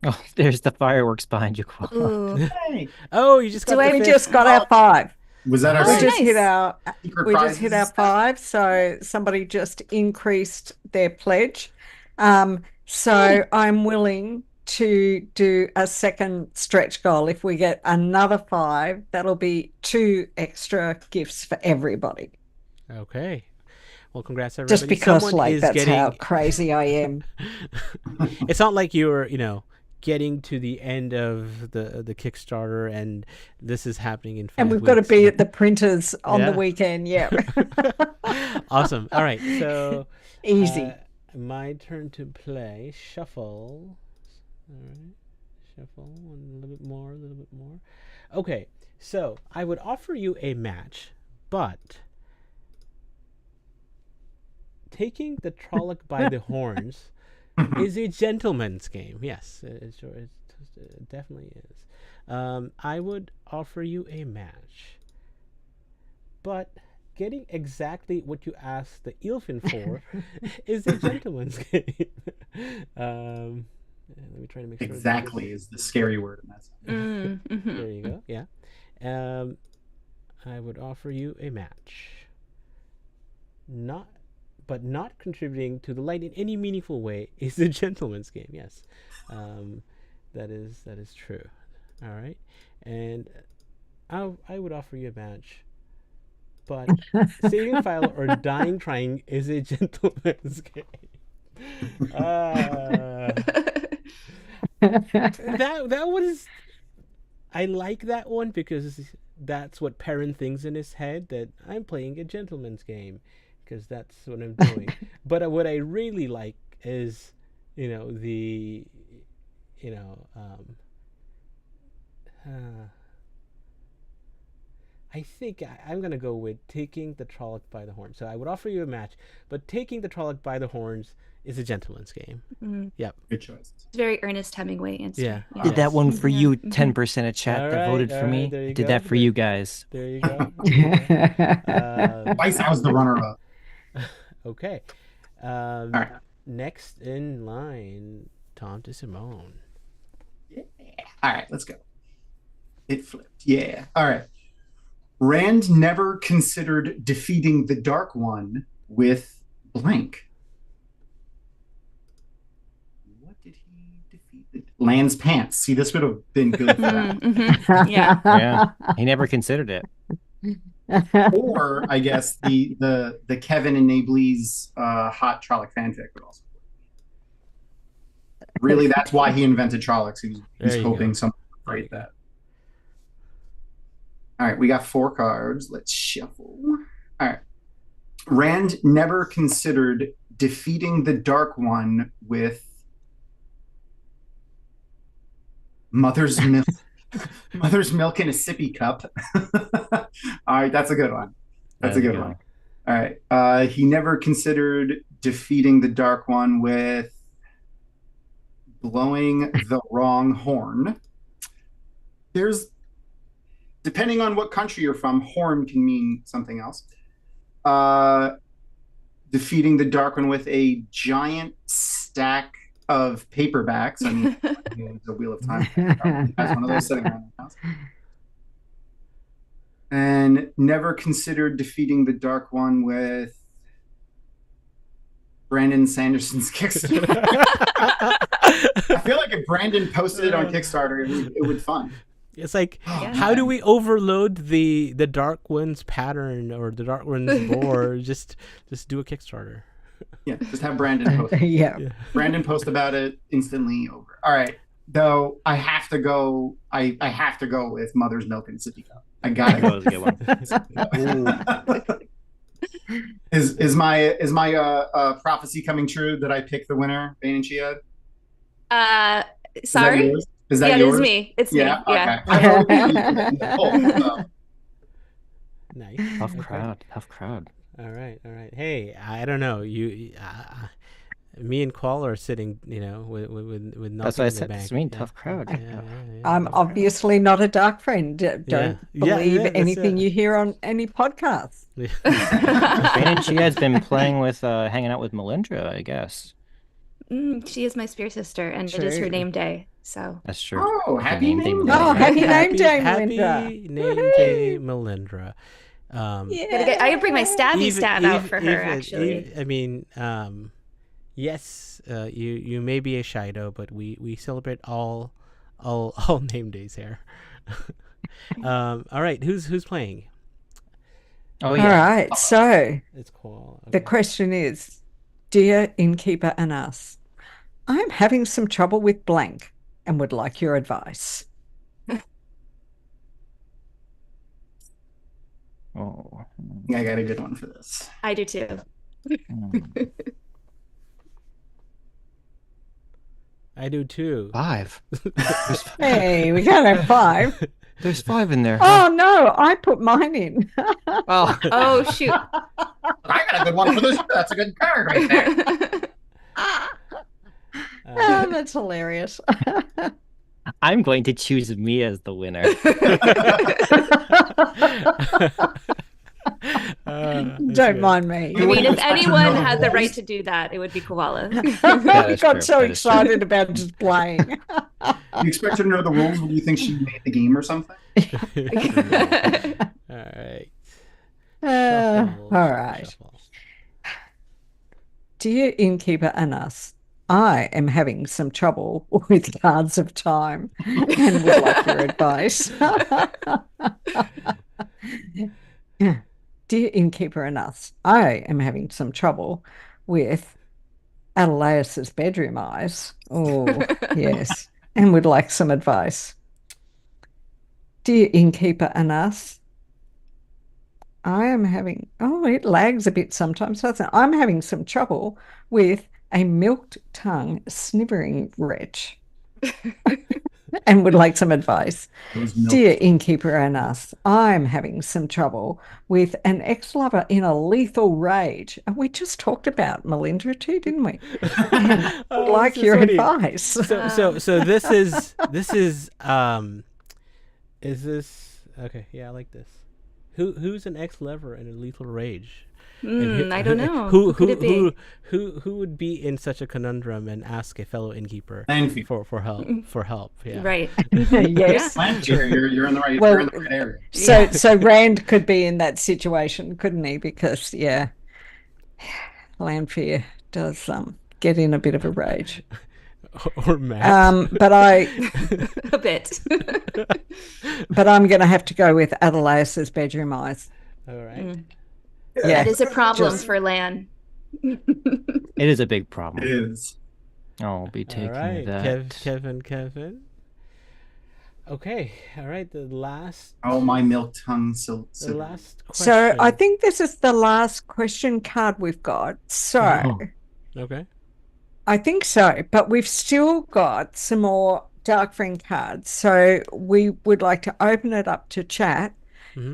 Oh, there's the fireworks behind you, Koala. Ooh. Hey, Oh, you just got Do the I- We fifth. just got our 5. was that our We Oh, just nice. hit our secret we just hit our prizes? 5, so somebody just increased their pledge. So I'm willing to do a second stretch goal. If we get another 5, that'll be 2 extra gifts for everybody. Okay. Well, congrats everybody. Just because, Someone like, is that's getting... how crazy I am. It's not like you're, getting to the end of the Kickstarter and this is happening in 5 And we've got to weeks. be at the printers on Yeah. the weekend. Yeah. Awesome. All right. So Easy. my turn to play. Shuffle. All right. Shuffle. A little bit more. A little bit more. Okay. So I would offer you a match, but taking the Trolloc by the horns is a gentleman's game. Yes, it definitely is. I would offer you a match, but getting exactly what you asked the Ilfin for is a gentleman's game. Let me try to make sure. Exactly is the scary word in that. There you go. Yeah. I would offer you a match. Not contributing to the light in any meaningful way is a gentleman's game. Yes, that is true. All right, and I would offer you a match, but saving a file or dying trying is a gentleman's game. That was, I like that one because that's what Perrin thinks in his head, that I'm playing a gentleman's game because that's what I'm doing. But what I really like is, I think I'm going to go with taking the Trolloc by the horns. So I would offer you a match, but taking the Trolloc by the horns is a gentleman's game. Yep. Good choice. It's very Ernest Hemingway answer. Yeah. Did that one for you, Mhm. 10% of chat that voted for me. there you Did go. that for you guys. There you go. Twice I was the runner-up. Okay. All right. Next in line, Thom DeSimone. Yeah. All right, let's go. It flipped. Yeah. All right. Rand never considered defeating the Dark One with blank. What did he defeat? Land's pants. See, this would have been good for that. Mhm. Yeah. Yeah, he never considered it. Or I guess the Kevin and Nablee's hot Trolloc fanfic would also work. Really, that's why he invented Trollocs. He was There you hoping go. someone would write that. All right, we got 4 cards. Let's shuffle. All right. Rand never considered defeating the Dark One with Mother's Milk. Mother's Milk in a sippy cup. All right, that's a good one. That's a There you good go. one. All right. He never considered defeating the Dark One with blowing the wrong horn. There's, depending on what country you're from, horn can mean something else. Defeating the Dark One with a giant stack of paperbacks. I mean, the Wheel of Time has one of those sitting around the house. And never considered defeating the Dark One with Brandon Sanderson's Kickstarter. I feel like if Brandon posted it on Kickstarter, it would fund. It's like, Yeah. how do we overload the Dark One's pattern or the Dark One's board? Just do a Kickstarter. Yeah, just have Brandon post. Yeah. Brandon post about it, instantly over. All right. Though I have to go. I have to go with Mother's Milk and Sippy Cup. I gotta That go. was a good one. Is my prophecy coming true that I picked the winner, Bain and Chiad? Is that Sorry. yours? Is that Yeah, it yours? is me. It's Yeah. me. Yeah. Okay. I voted for you. So. Nice. Tough Okay. crowd. Tough crowd. All right. Hey, I don't know. Me and Koala are sitting, with nothing That's what I in the said. bank. That's mean. Yeah. Tough crowd. Yeah. I'm obviously not a dark friend. Don't Yeah, believe that's anything it. you hear on any podcast. Bain and Chiad's been playing with, hanging out with Melindra, I guess. She is my spear sister, and it is her True. name day. So That's true. Oh, happy name day. Oh, happy name Happy day, happy Melinda. name day, Melindra. I could bring my stabby staff out for her. Actually, I mean, yes, you may be a Shido, but we celebrate all name days here. All right, who's playing? Oh All yeah. right. So It's Koala. the question is, dear Innkeeper and us, I'm having some trouble with blank and would like your advice. Oh. I got a good one for this. I do too. Mm. I do too. 5. Hey, we got a 5. There's 5 in there. Oh no, I put mine in. Oh. Oh shoot! I got a good one for this. That's a good card right there. Oh, that's hilarious. I'm going to choose me as the winner. Don't mind me. I mean, if Expect to anyone know the had the rules. right to do that, it would be Koala. That I is got true. so That is true. excited about just playing. You expect her to know the rules? Would you think she made the game or something? All All right. All right. Shuffle. Dear Innkeeper and us, I am having some trouble with cards of time and would like your advice. Dear Innkeeper and us, I am having some trouble with Adelaus's bedroom eyes. Oh, yes, and would like some advice. Dear Innkeeper and us, I am having, it lags a bit sometimes, doesn't it? I'm having some trouble with a milked tongue sniveling wretch and would like some advice. Dear Innkeeper and us, I'm having some trouble with an ex-lover in a lethal rage. And we just talked about Melinda too, didn't we? And would like your advice. So this is okay? Yeah, I like this. Who's an ex-lover in a lethal rage? I don't know. Who could it be? who would be in such a conundrum and ask a fellow innkeeper for help? Yeah. Right. Yes. You're in the right. Well, you're in the right area. So Rand could be in that situation, couldn't he? Because Lanfear does get in a bit of a rage. Or Matt. But I A bit. but I'm going to have to go with Adelaus's bedroom eyes. All right. Yeah, That is a problem for Lan. It is a big problem. It is. I'll be taking All right. that. Kevin. Okay. All right. The last. Oh, my milk tongue. So The last question. So I think this is the last question card we've got. So Okay. I think so, but we've still got some more Darkfriend cards. So we would like to open it up to chat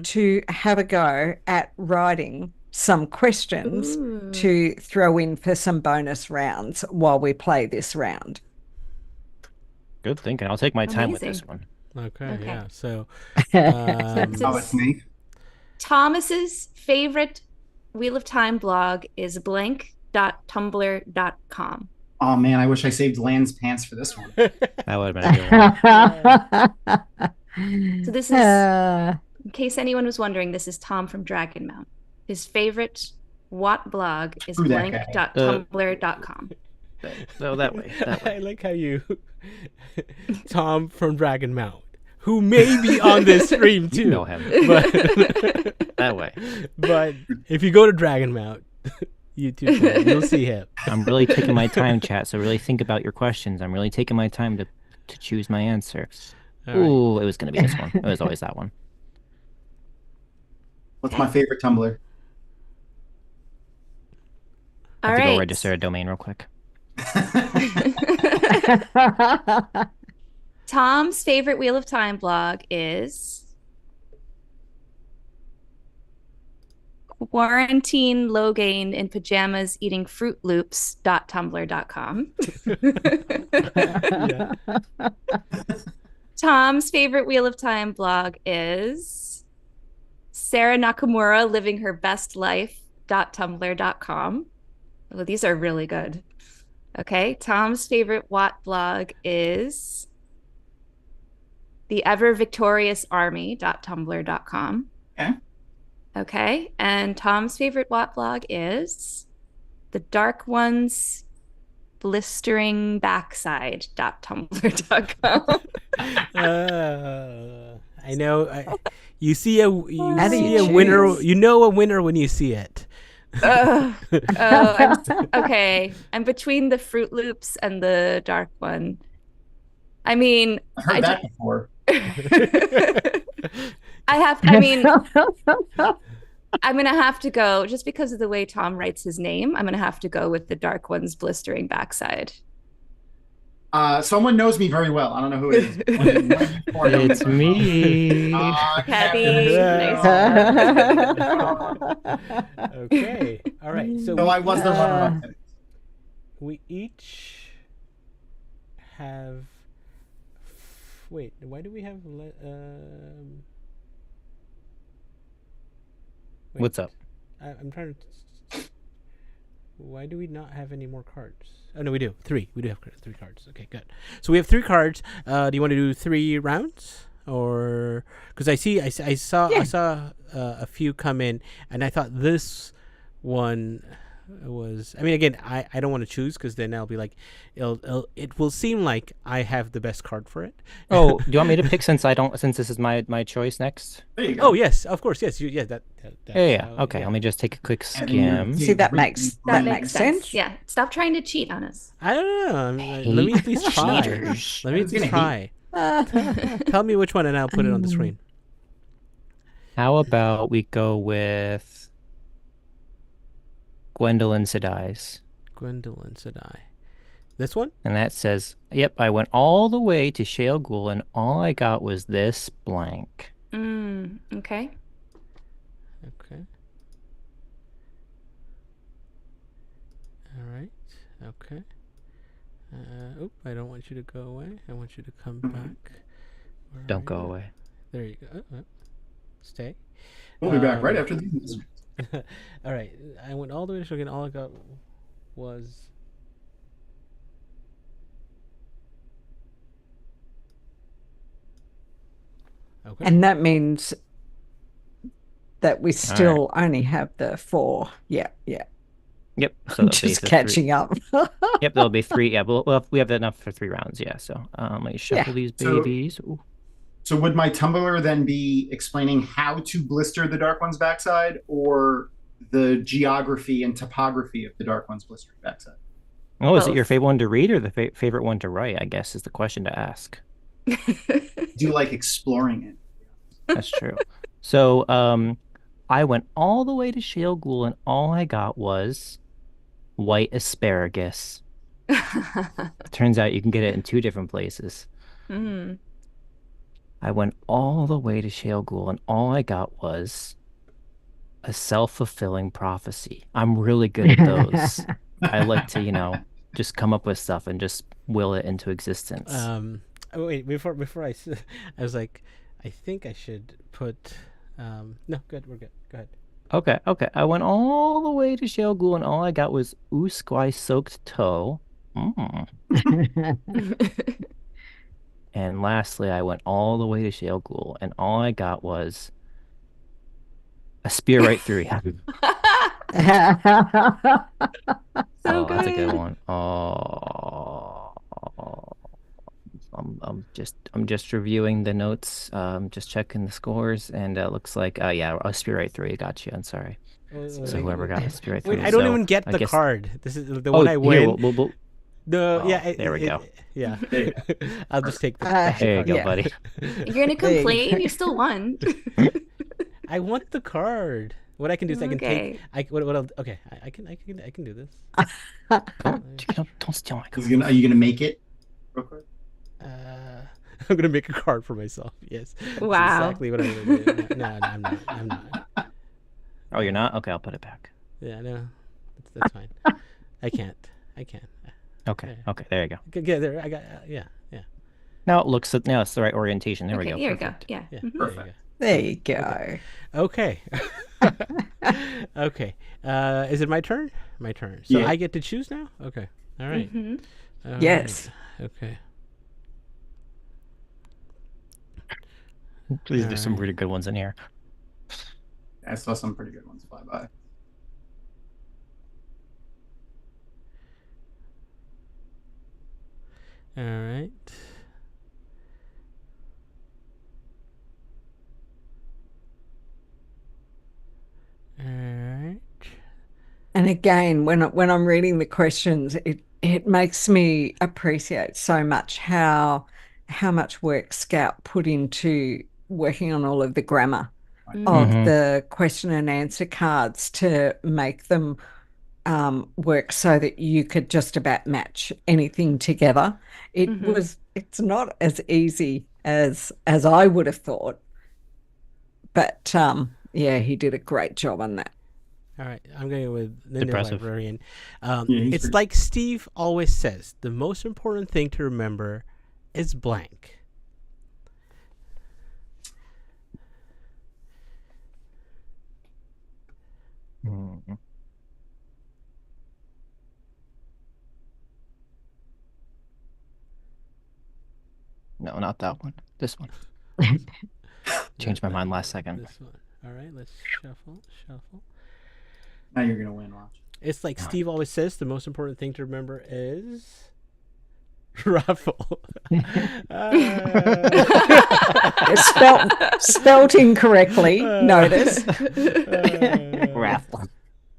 to have a go at writing some questions to throw in for some bonus rounds while we play this round. Good thinking. I'll take my time with this one. Okay. Yeah. So. oh, it's me. Thomas's favorite Wheel of Time blog is blank.tumblr.com. Oh man, I wish I saved Land's pants for this one. That would have been a good one. So this is, in case anyone was wondering, this is Tom from Dragonmount. His favorite Wot blog is Who that guy? blank.tumblr.com. No, that way. I like how you, Tom from Dragonmount, who may be on this stream too. You know him. But That way. But if you go to Dragonmount YouTube channel, you'll see him. I'm really taking my time, chat, so really think about your questions. I'm really taking my time to choose my answer. Ooh, it was going to be this one. It was always that one. What's my favorite Tumblr? I have to go register a domain real quick. Tom's favorite Wheel of Time blog is Quarantine Logain in Pajamas Eating Fruit Loops.tumblr.com. Tom's favorite Wheel of Time blog is Sarah Nakamura Living Her Best Life.tumblr.com. Oh, these are really good. Okay. Tom's favorite Watt blog is The Ever Victorious Army.tumblr.com. Okay. Okay. And Tom's favorite Watt blog is The Dark Ones Blistering Backside.tumblr.com. I know. You see a winner. You know a winner when you see it. Okay. I'm between the Fruit Loops and the Dark One. I mean, I've heard that before. I'm going to have to go, just because of the way Tom writes his name, I'm going to have to go with the Dark One's Blistering Backside. Someone knows me very well. I don't know who it is. It's me. Cabby. Nice. Okay. All right. So I was the runner-up. we each have. Wait. Why do we have? What's up? I'm trying to. Why do we not have any more cards? Oh no, we do. 3. We do have 3 cards. Okay, good. So we have 3 cards. Do you want to do 3 rounds, or because I saw a few come in, and I thought this one was. I mean, again, I don't want to choose because then I'll be like, it will seem like I have the best card for it. Oh, do you want me to pick since this is my choice next? There you go. Oh yes, of course, yes. That's Yeah. how- Okay, let me just take a quick And skim. See, that makes sense. Yeah. Stop trying to cheat on us. I don't know. I mean, let me at least try. Cheaters. Let me at Who's least gonna try. Tell me which one, and I'll put it on the screen. How about we go with Gwendolyn Sedai's? Gwendolyn Sedai. This one? And that says, yep, I went all the way to Shale Ghoul and all I got was this blank. Okay. Okay. All right. Okay. I don't want you to go away. I want you to come back. Where Don't are go you? away. There you go. Stay. We'll be back right after these. All right. I went all the way to Shogun. All I got was. Okay. And that means that we still only have the 4. Yeah. Yep. So I'm that'll be just the catching up. Yep, there'll be 3. Yeah, we have enough for 3 rounds. Yeah. So let me shuffle these So- babies. Ooh. So would my tumbler then be explaining how to blister the Dark One's backside, or the geography and topography of the Dark One's blistered backside? Oh, is it your Both. favorite one to read or the favorite one to write? I guess is the question to ask. Do you like exploring it? That's true. So I went all the way to Shale Ghoul and all I got was white asparagus. Turns out you can get it in 2 different places. Mm. I went all the way to Shale Ghoul and all I got was a self-fulfilling prophecy. I'm really good at those. I like to, just come up with stuff and just will it into existence. Wait, before I was like, I think I should put. No, good. We're good. Go ahead. Okay. I went all the way to Shale Ghoul and all I got was Usquai soaked toe. And lastly, I went all the way to Shale Ghoul and all I got was a spear right through you. So That's a good good. one. Oh, I'm just reviewing the notes, just checking the scores, and it looks like a spear right through you got you. I'm sorry. So whoever got a spear right through. Wait, I don't so even get I the guess- card. This is the one I here, win. we'll- There we go. Yeah. There you I'll just take the. There you go, Yeah. buddy. You're gonna There you complain? go. You still won. I want the card. What I can do is I can Okay. take. What I'll, okay, I can do this. Don't steal my card. Are you gonna make it? Real quick? I'm gonna make a card for myself. Yes. That's Wow. exactly what I'm gonna do. No, I'm not. I'm not. Oh, you're not? Okay, I'll put it back. Yeah, no, that's fine. I can't. Okay, Yeah. there you go. Yeah, there. I got. Yeah. Now it's the right orientation. There we Okay, go. here we go. Perfect. Yeah. Yeah. Mhm. Perfect. There you go. Okay. Okay. Is it my turn? My turn. So Yeah. I get to choose now. Okay. All right. Mhm. All Yes. right. Okay. Please, All there's some right. really good ones in here. I saw some pretty good ones fly by. All right. All right. And again, when I'm reading the questions, it makes me appreciate so much how much work Scout put into working on all of the grammar of Mhm. the question and answer cards to make them work so that you could just about match anything together. It's not as easy as I would have thought, but yeah, he did a great job on that. All right. I'm going with the new Impressive. librarian. he's It's pretty- like Steve always says: the most important thing to remember is blank. Mhm. No, not that one. This one. Changed my mind last second. This one. All right, let's shuffle. Now you're gonna win. Watch. It's like Steve always says, the most important thing to remember is raffle. Spelt incorrectly. Notice. Raffle.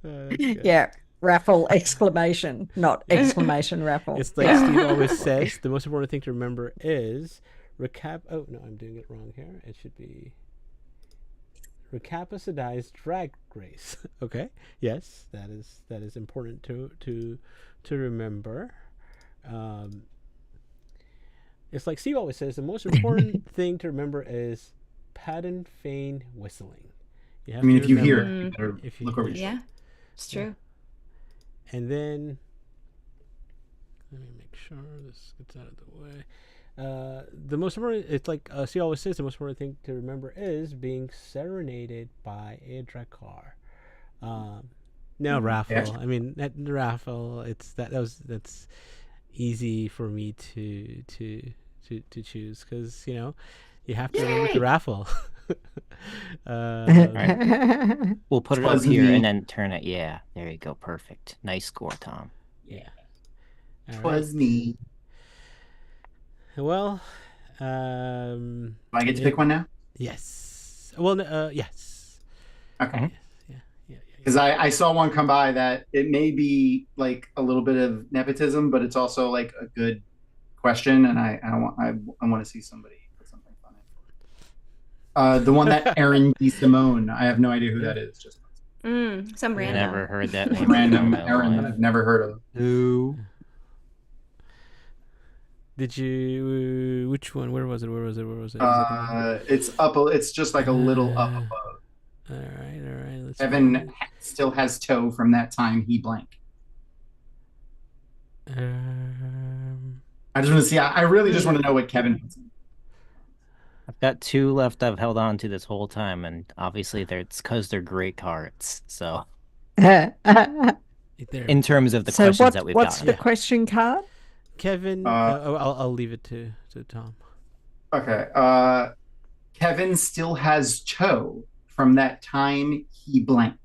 Yeah, raffle exclamation, not exclamation raffle. It's like Steve always says, the most important thing to remember is recap. Oh no, I'm doing it wrong here. It should be Koala Sedai's drag race. Okay. Yes, that is important to remember. It's like Steve always says, the most important thing to remember is pattern feign whistling. You have if you hear it, Mm. you better If you look over hear your Yeah, it's true. And then, let me make sure this gets out of the way. The most important, it's like Steve always says, the most important thing to remember is being serenaded by a drag car. No raffle. Yeah. I mean, that raffle. That's easy for me to choose because you have to remember the raffle. We'll put it up Fuzzy. here and then turn it. Yeah, there you go. Perfect. Nice score, Tom. Yeah. All right. Was me. Well, Do I get to pick one now? yes. Well, yes. Okay. Yeah. Because I saw one come by that it may be like a little bit of nepotism, but it's also like a good question, and I want to see somebody put something fun in. The one that Aaron DeSimone. I have no idea who that is. Just Some random. Never heard that name. random in my Aaron that life. I've never heard of. Who? Did you? Which one? Where was it? It's up. It's just like a little up above. All right. Let's. Kevin still has toe from that time he blank. I just want to see. I really just want to know what Kevin puts in. I've got two left I've held on to this whole time, and obviously it's because they're great cards. So, There. in terms of the So questions that we've what's gotten. the question card? Kevin. I'll leave it to Tom. Okay. Kevin still has toe from that time he blank.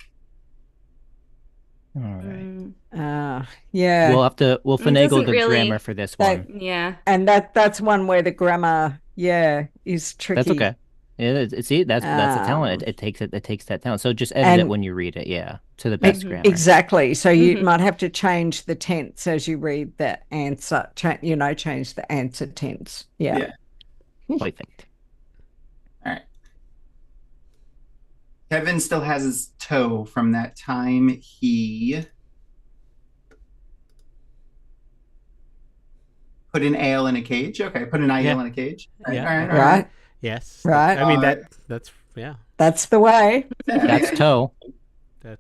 All right. Yeah. We'll finagle doesn't the really- grammar for this That- one. Yeah. And that's one where the grammar, is tricky. That's okay. Yeah, see, that's the talent. It takes that talent. So just edit it And- when you read it, to the best grammar. Exactly. So you Mhm. might have to change the tense as you read the answer. Change the answer tense. Yeah. Perfect. All right. Kevin still has his toe from that time he put an ale in a cage. Okay, put an ale Yeah. in a cage. Yeah. All right. Right. Yes. Right. I mean Uh, that's yeah. That's the way. That's toe.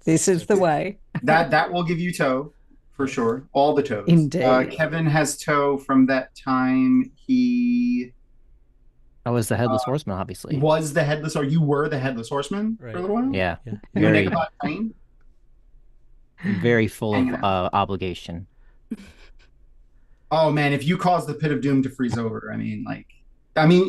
This is the way. That will give you toe for sure. All the toes. Indeed. Kevin has toe from that time he That was the headless horseman, obviously. was the headless, or you were the headless horseman Right. for a little while. Yeah, Yeah. You were very, Nickelback Train? very full of Hanging out. obligation. Oh man, if you cause the pit of doom to freeze over, I mean,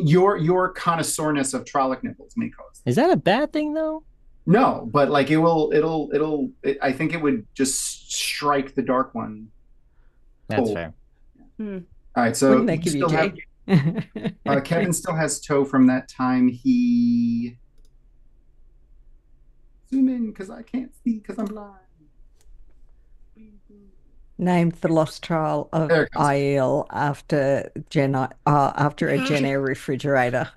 your connoisseurness of Trolloc nipples may cause. Is that a bad thing, though? No, but like I think it would just strike the dark one. That's Cool. fair. All right, so Wouldn't that give you still have- Jake? Kevin still has toe from that time he zoom in because I can't see because I'm blind. Named the lost trial of There it comes. Aiel after after a Jen Air refrigerator.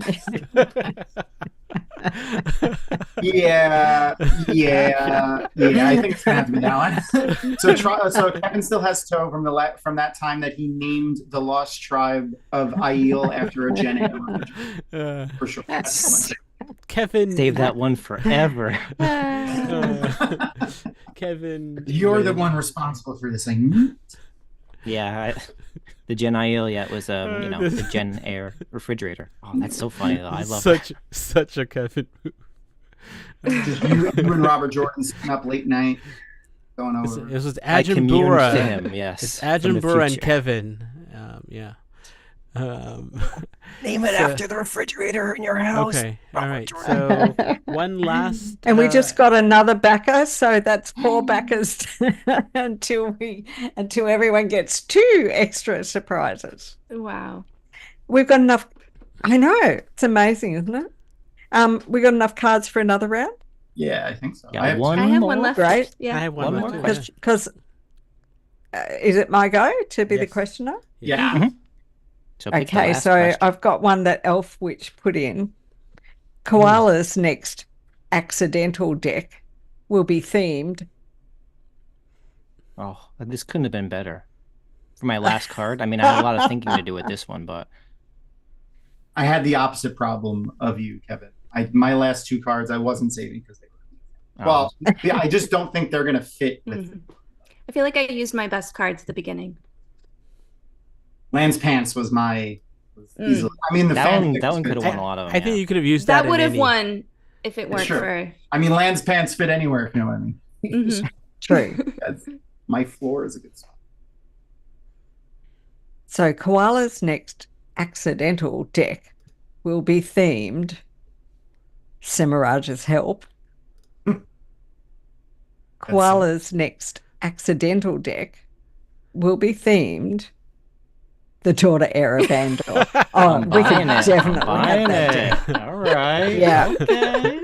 Yeah. I think it's gonna have to be that one. So Kevin still has toe from from that time that he named the lost tribe of Aiel after a Gen A for sure. That's Kevin. Save that one forever. Kevin. You're the one responsible for this thing. Yeah, the Gen Aiel was the Gen Air refrigerator. Oh, that's so funny though. I love that. such a Kevin move. Just you and Robert Jordan sitting up late night going over. It was I Ajahn communed Bura. to him. Yes, It's from Ajahn the Bura and future. Kevin. Yeah. Um, Name it So- after the refrigerator in your house. okay, all right. So one last, And we just got another backer, so that's 4 backers until everyone gets 2 extra surprises. Wow. We've got enough. I know, it's amazing, isn't it? We got enough cards for another round. Yeah, I think so. Got I have one I have more? one left. Right. I Yeah. have One one more left. question. Because is it my go to be the Yes. questioner? Yeah. So pick the Okay, last so question. I've got one that Elf Witch put in. Koala's next accidental deck will be themed. Oh, this couldn't have been better. For my last card, I mean, I had a lot of thinking to do with this one, but I had the opposite problem of you, Kevin. My last 2 cards I wasn't saving because they were. Well, I just don't think they're gonna fit with Mhm. I feel like I used my best cards at the beginning. Lance Pants was easily. I mean, the that fan one, pick that was one good could have too. won a lot of them. I think you could have used that. That would in have any- won if it weren't Sure. for. I mean, Lance Pants fit anywhere, if you know what I mean. Mhm. True. My floor is a good spot. So Koala's next accidental deck will be themed Simaraja's Help. Koala's next accidental deck will be themed The Daughter Heir of Andor. Oh, I'm we can buying it. definitely I'm have buying that it. deck. All right. Yeah. Okay.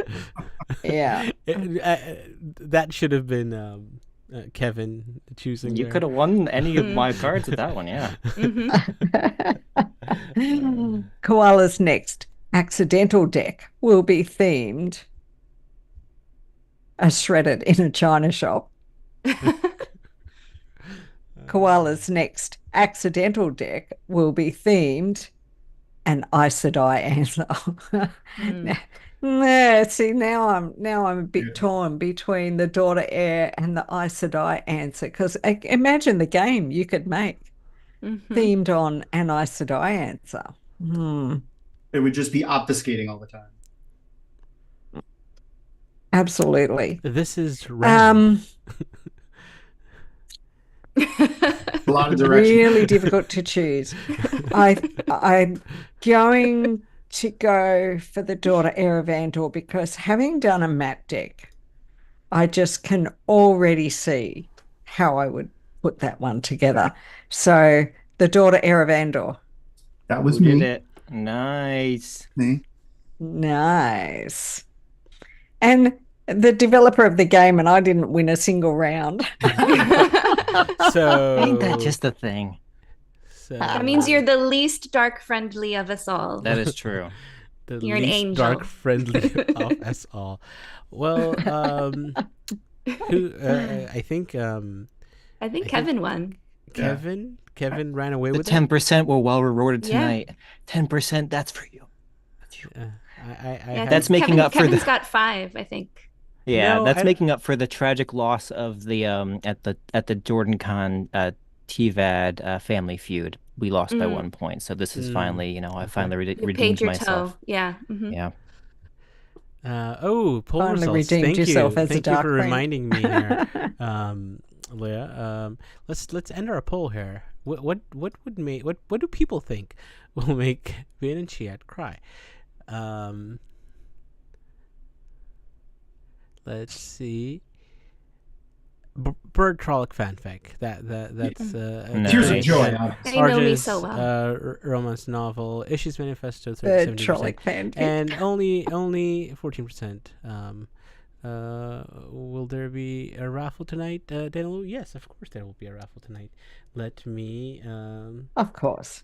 Yeah. That should have been Kevin choosing. You there. could have won any of my cards with that one, yeah. Koala's next accidental deck will be themed A Shredded in a China Shop. Koala's next accidental deck will be themed An Aes Sedai Answer. Yeah, see, now I'm a bit torn between the Daughter Heir and the Aes Sedai Answer, because imagine the game you could make themed on An Aes Sedai Answer. It would just be obfuscating all the time. Absolutely. This is random. A lot of direction. Really difficult to choose. I'm going to go for the Daughter Heir of Andor, because having done a map deck, I just can already see how I would put that one together. So the Daughter Heir of Andor. That was Who did me. it? Nice. Me. Nice. And the developer of the game, and I didn't win a single round. So Ain't that just a thing? So, That means you're the least dark friendly of us all. That is true. the you're an least angel. dark friendly of us all. Well, who? I think I think Kevin won. Kevin ran away The with 10% were well rewarded Yeah. tonight. 10%, that's for you. That's you. it. I Yeah, I had- That's think making up for Kevin's the- got 5, I think. Yeah, No, that's I- making up for the tragic loss of the at the Jordan Con TVAD family feud. We lost by 1 point, so this is finally, I finally You redeemed paid your myself. toe. Yeah. Mhm. Yeah. Poll Finally results. redeemed Thank yourself you. as a Thank you dark for friend. reminding me here, Leah. Let's enter a poll here. What do people think will make Bain and Chiad cry? Let's see. Bird Trolloc fanfic. That's Tears of great. joy. And obviously. They know me Arge's, so well. romance novel, Issues Manifesto, Bird 70%, Trolloc fanfic. and only 14%. Will there be a raffle tonight, Daniel? Yes, of course there will be a raffle tonight. Let me Of course.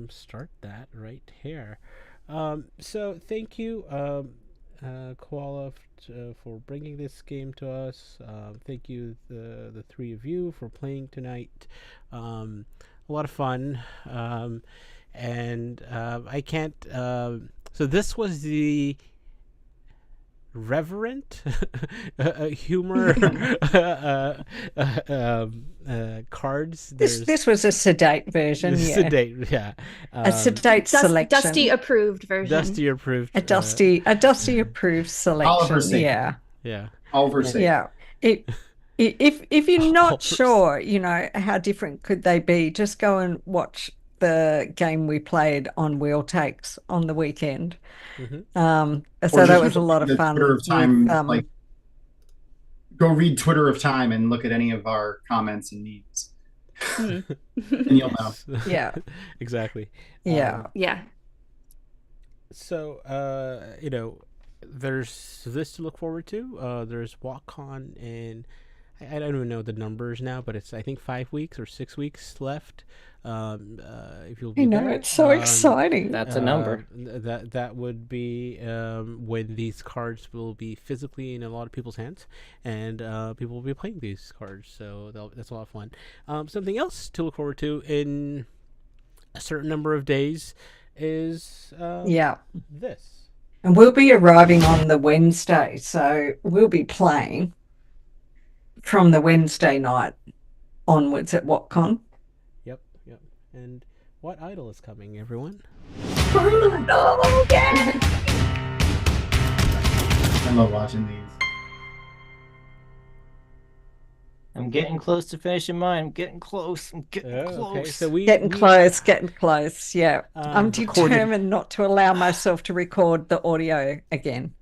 start that right here. So thank you, Koala, for bringing this game to us. Thank you, the 3 of you, for playing tonight. A lot of fun. And I can't. So this was the reverent humor cards. This was a sedate version, yeah. Sedate, yeah. A sedate selection. Dusty approved version. Dusty approved. A dusty approved selection. Oliver Sacred. Yeah. Yeah. Oliver Sacred. Yeah. If you're not Oliver sure, how different could they be, just go and watch the game we played on Wheel Takes on the weekend. Mhm. So Or that just was a lot of the fun. Twitter of Time, with, like go read Twitter of Time and look at any of our comments and memes, Hmm. and you'll know. Yes. Yeah. Exactly. yeah. Yeah. So, there's this to look forward to. There's WalkCon, and I don't even know the numbers now, but it's I think 5 weeks or 6 weeks left. If you'll be I know, there, it's so exciting. That's a number. That would be when these cards will be physically in a lot of people's hands, and people will be playing these cards. So that's a lot of fun. Something else to look forward to in a certain number of days is Yeah. this. And we'll be arriving on the Wednesday. So we'll be playing from the Wednesday night onwards at WhatCon. Yep. And What Idol is coming, everyone? Oh, yeah. I love watching these. I'm getting close to finishing mine. I'm getting close. I'm getting close. Okay, so we Getting close. Yeah. I'm recorded- determined not to allow myself to record the audio again.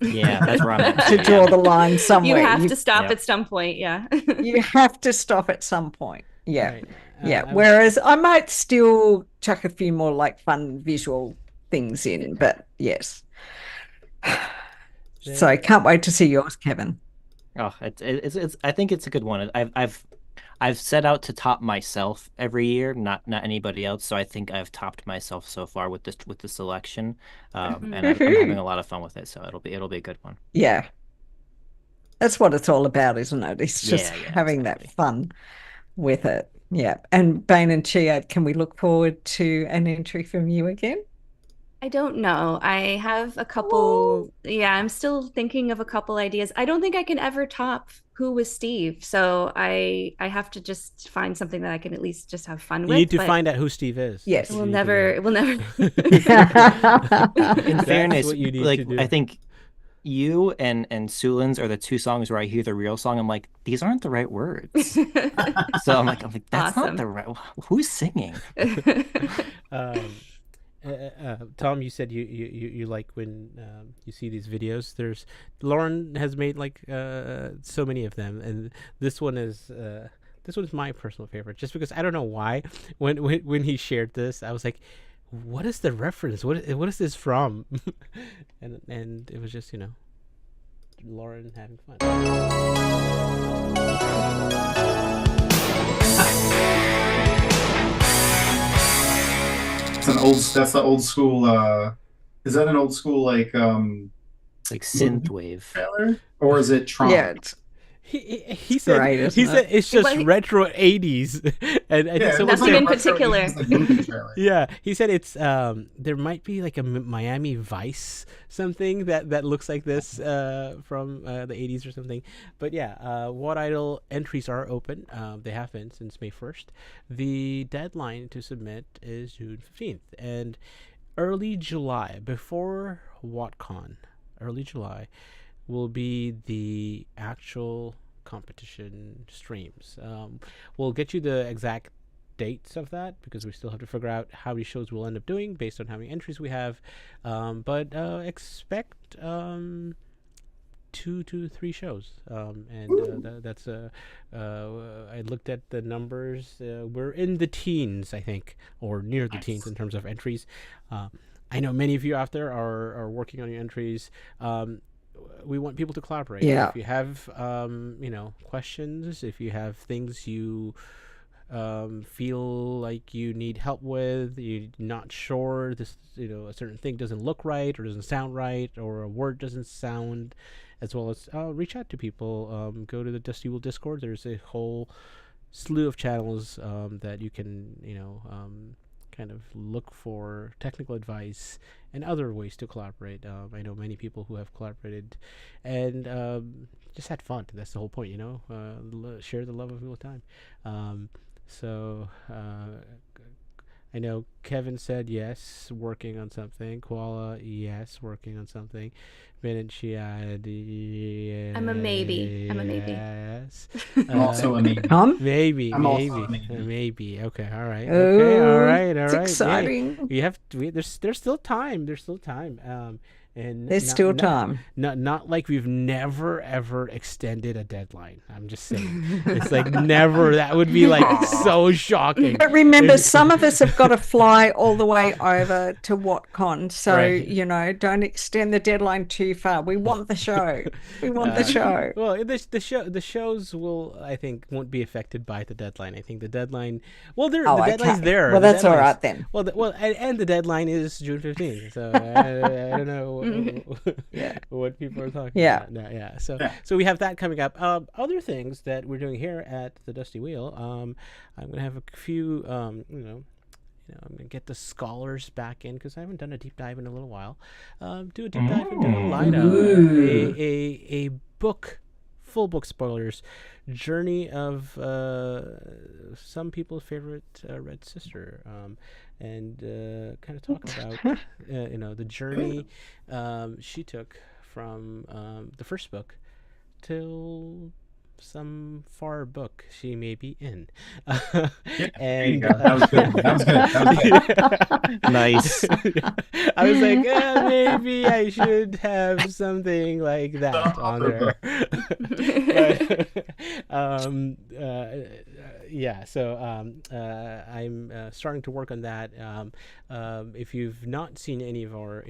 Yeah, that's where I'm at. To draw the line You somewhere. have to stop Yep. at some point. Yeah. You have to stop at some point. Yeah. Right. Yeah. I was- Whereas I might still chuck a few more like fun visual things in, but yes. So I can't wait to see yours, Kevin. Oh, it's I think it's a good one. I've set out to top myself every year, not anybody else. So I think I've topped myself so far with the selection, and I'm having a lot of fun with it. So it'll be a good one. Yeah. That's what it's all about, isn't it? It's just Yeah, having exactly. that fun with it. Yeah. And Bain and Chiad, can we look forward to an entry from you again? I don't know. I have a couple. Yeah, I'm still thinking of a couple ideas. I don't think I can ever top Who Was Steve. So I have to just find something that I can at least just have fun You with. need to but find out who Steve is. Yes. That's We'll what you need to never. know. We'll never. In That's fairness, what you need like to do. I think you and Sulin's are the two songs where I hear the real song. I'm like, these aren't the right words. So I'm like, that's Awesome. not the right. Who's singing? Tom, you said you like when you see these videos. Lauren has made like so many of them, and this one is my personal favorite, just because I don't know why. When he shared this, I was like, what is the reference? What is this from? and it was just Lauren having fun. That's the old school. Is that an old school like Like synthwave. trailer, or is it Tron? Yeah. He said great, isn't it? it's just Well, retro 80s, and I think Yeah, someone it looks Nothing said, like a in retro particular. 80s, like, movie trailer. yeah, he said it's there might be like a Miami Vice something that looks like this from the 80s or something. But yeah, Wot Idol entries are open. They have been since May 1st. The deadline to submit is June 15th, and early July, before WotCon, early July will be the actual competition streams. We'll get you the exact dates of that because we still have to figure out how many shows we'll end up doing based on how many entries we have. But expect 2 to 3 shows. That's I looked at the numbers. We're in the teens, I think, or near the teens in terms of entries. I know many of you out there are working on your entries. We want people to collaborate. Yeah. If you have questions, if you have things you feel like you need help with, you're not sure this a certain thing doesn't look right or doesn't sound right or a word doesn't sound as well as reach out to people. Go to the Dusty Wheel Discord. There's a whole slew of channels that you can kind of look for technical advice and other ways to collaborate. I know many people who have collaborated and just had fun. That's the whole point, share the love of Wheel of Time. So I know Kevin said yes, working on something. Koala, yes, working on something. Bain Chiad. I'm a maybe. I'm a maybe. Yes. I'm also a maybe. Tom? Maybe, I'm also maybe, a maybe. maybe. Okay, all right. Oh, Okay, all right, all it's right. Yay. exciting. We have there's still time. There's still time. And There's still time. not like we've never ever extended a deadline. I'm just saying. It's like never. That would be like so shocking. But remember, some of us have got to fly all the way over to WhatCon. So, Right. you know, don't extend the deadline too far. We want the show. We want the show. Well, the shows will, I think, won't be affected by the dedeadline. I think the deadline. Well, the deadline's okay. there. Well, The that's all deadline's- right then. Well, and the deadline is June 15th. So I don't know Yeah. what people are talking Yeah. about. No, yeah. So we have that coming up. Other things that we're doing here at the Dusty Wheel. I'm gonna have a few. I'm gonna get the scholars back in because I haven't done a deep dive in a little while. Do a deep dive into Lida, a book, full book spoilers, journey of some people's favorite Red Sister, and kind of talk about the journey she took from the first book till some far book she may be in. There you And go. That was good. That was good. Nice. I was like, maybe I should have something like that on there. I'm starting to work on that. If you've not seen any of our,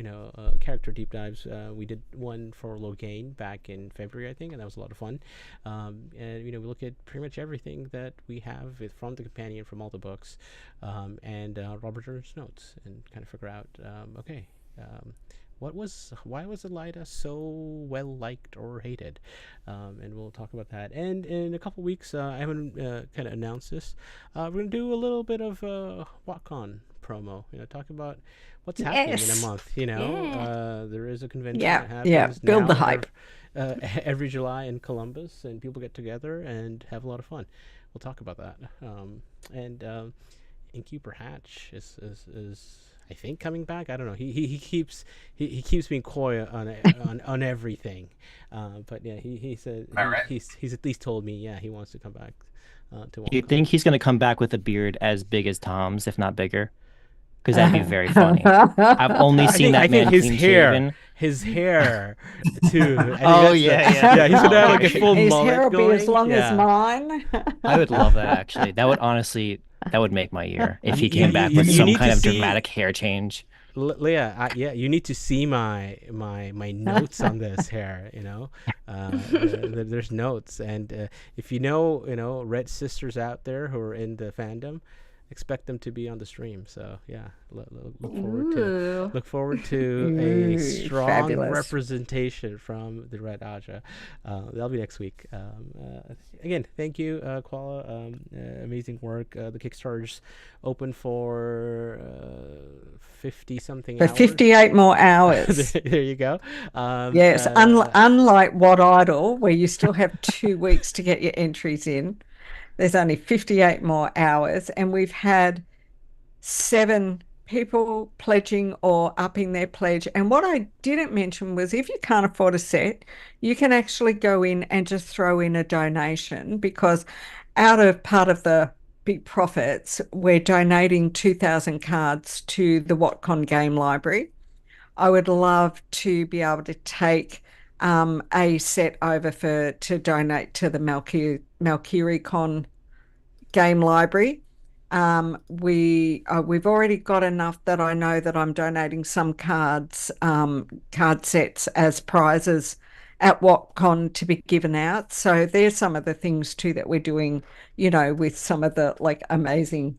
character deep dives, we did one for Logain back in February, I think, and that was a lot of fun. And we look at pretty much everything that we have from the companion, from all the books, and Robert Jordan's notes, and kind of figure out, why was Elida so well liked or hated, and we'll talk about that. And in a couple weeks, I haven't kind of announced this. We're gonna do a little bit of WotCon promo. Talk about what's happening in a Yes. month. Yeah. There is a convention Yeah, that happens. yeah. Build the now hype. every July in Columbus, and people get together and have a lot of fun. We'll talk about that. And Innkeeper Hatch is I think coming back. I don't know. He keeps being coy on everything. But yeah, he said he's at least told me he wants to come back to You WonderCon. think he's going to come back with a beard as big as Tom's, if not bigger? Because that'd be very funny. I've only seen I that think man his clean hair, shaven. his hair too. I think Oh, that's yeah. yeah. He's gonna have like a full His mullet hair will going. be as long Yeah. as mine. I would love that, actually. That would make my year if he came back with you some need kind to of see- dramatic hair change. Leah, you need to see my notes on this hair. There's notes, and if Red Sisters out there who are in the fandom, expect them to be on the stream. So yeah, look forward to a Ooh, strong fabulous. representation from the Red Aja. That'll be next week. Again, thank you, Koala. Amazing work. The Kickstarter's open for 50 something For hours. 58 more hours. There you go. Yes, unlike Wot Idol, where you still have 2 weeks to get your entries in, there's only 58 more hours, and we've had 7 people pledging or upping their pledge. And what I didn't mention was if you can't afford a set, you can actually go in and just throw in a donation, because out of part of the big profits, we're donating 2,000 cards to the WotCon game library. I would love to be able to take a set over to donate to the Valkyrie game library. We've already got enough that I know that I'm donating some card sets as prizes at WotCon to be given out. So there's some of the things too that we're doing, with some of the amazing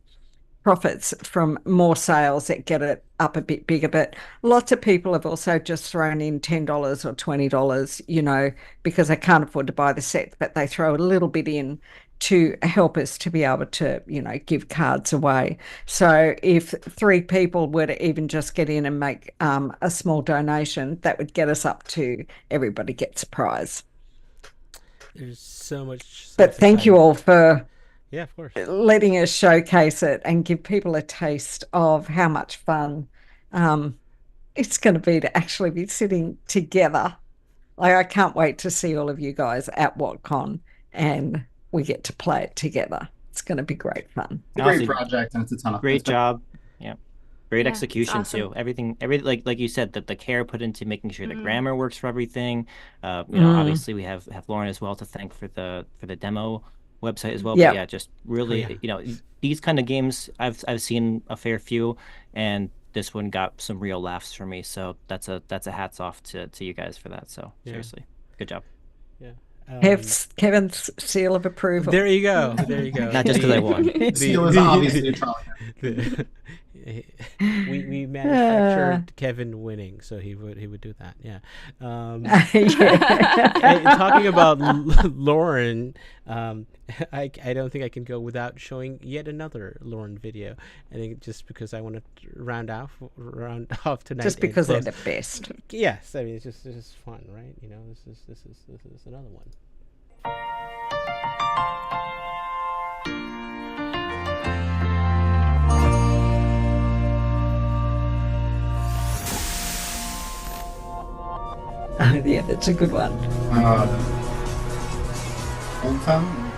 profits from more sales that get it up a bit bigger. But lots of people have also just thrown in $10 or $20, because they can't afford to buy the set, but they throw a little bit in to help us to be able to, give cards away. So if 3 people were to even just get in and make a small donation, that would get us up to everybody gets a prize. There's so much. But thank you all for Yeah, of course. letting us showcase it and give people a taste of how much fun it's going to be to actually be sitting together Like, I can't wait to see all of you guys at WhatCon and we get to play it together. It's going to be great fun. It's a great project and it's a ton of fun. Great job. Yeah. Great Yeah, execution it's awesome. too. Everything like you said, that the care put into making sure the grammar works for everything. Obviously we have Lauren as well to thank for the demo website as well. Yeah. But yeah, just really, these kind of games I've seen a fair few, and this one got some real laughs for me. So that's a hats off to you guys for that. So seriously, good job. Yeah. Kevin's seal of approval. There you go. There you go. Not just because I won. Seal is obviously a trolley. We manufactured Kevin winning, so he would do that. Yeah. Talking about Lauren, I don't think I can go without showing yet another Lauren video. I think just because I want to round off tonight. Just because they're the best. Yes, I mean it's just fun, right? This is another one. Yeah, that's a good one. Old time.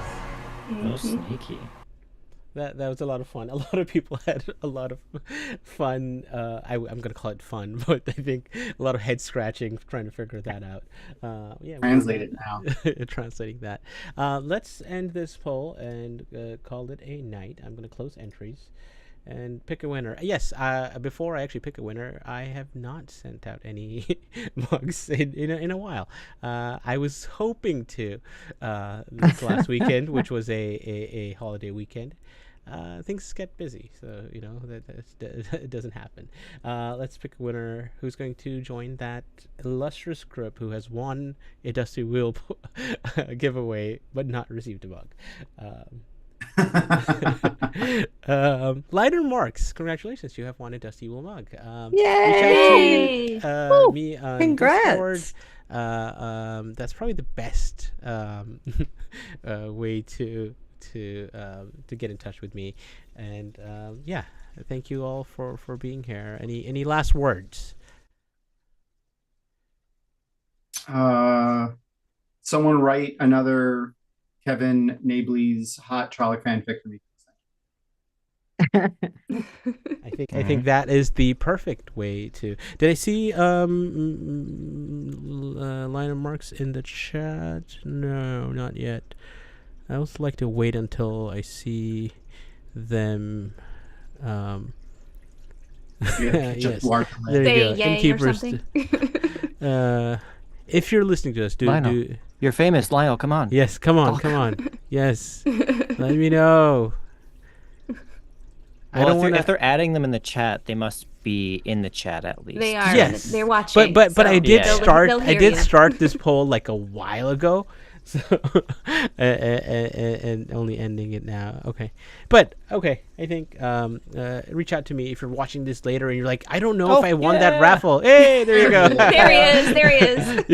So sneaky. That was a lot of fun. A lot of people had a lot of fun. I'm going to call it fun, but I think a lot of head scratching trying to figure that out. Translate it now. Translating that. Let's end this poll and call it a night. I'm going to close entries and pick a winner. Yes, before I actually pick a winner, I have not sent out any mugs in a while. I was hoping to this last weekend, which was a holiday weekend. Things get busy, so that doesn't happen. Let's pick a winner who's going to join that illustrious group who has won a Dusty Wheel giveaway but not received a mug. Lighter Marks, congratulations, you have won a Dusty Wheel mug. Yay! Me on Congrats. Discord. That's probably the best way to get in touch with me, and thank you all for being here. Any last words? Someone write another Kevin Nabley's hot Trolloc fanfic for me. I think that is the perfect way to. Did I see line of marks in the chat? No, not yet. I also like to wait until I see them. Yes, there you go. Innkeepers. If you're listening to us, do you're famous, Lionel. Come on. Yes, come on. Yes, let me know. Well, if they're adding them in the chat, they must be in the chat at least. They are. Yes, they're watching. But I did start. They'll I did you. start this poll like a while ago, so and only ending it now. Okay, I think reach out to me if you're watching this later and you're like, I don't know if I won that raffle. Hey, there you go. There he is.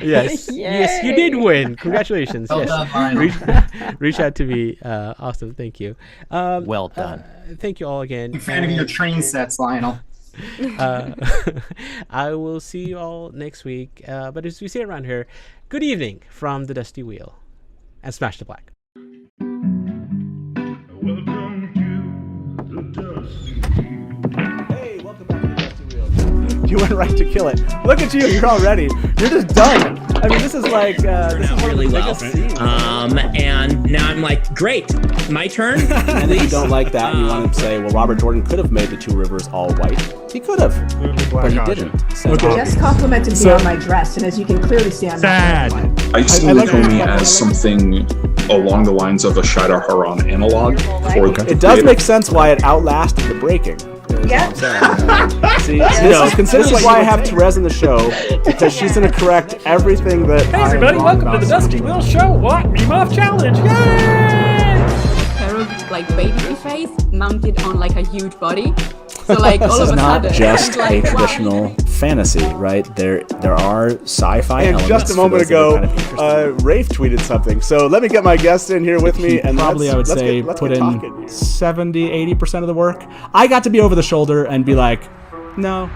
Yes, yes, you did win. Congratulations. Well Yes, done, reach out to me. Awesome, thank you. Well done. Thank you all again. Big fan of your train sets, Lionel. I will see you all next week. But as we say around here, good evening from the Dusty Wheel, and smash the black. Welcome to the Dusty Wheel. Hey, welcome back to the Dusty Wheel. You went right to kill it. Look at you, you're all ready. You're just done. I mean, this is like, this is one really of the well. biggest scenes. And now I'm like, great, my turn. And if you don't like that and you want to say, well, Robert Jordan could have made the two rivers all white. He could have, but he didn't. So, Just complimented me on my dress, and as you can clearly see, I'm not wearing one. I see Lukomi as something along the lines of a Shada Haran analog. It does make sense why it outlasted the breaking. Yeah. See, this is why I have Therese in the show, because she's going to correct everything that Hey everybody, welcome to the Dusty Wheel Show. What? Meme Off Challenge. Yay! Harold, like baby face mounted on like a huge body. So like all of a sudden, This is not just like, a traditional fantasy, right? There are sci-fi And elements. just a moment for those ago, that are kind of interested. Rafe tweeted something. So let me get my guest in here with me. And Probably, I would say, put in 70, 80% of the work. I got to be over the shoulder and be like, no,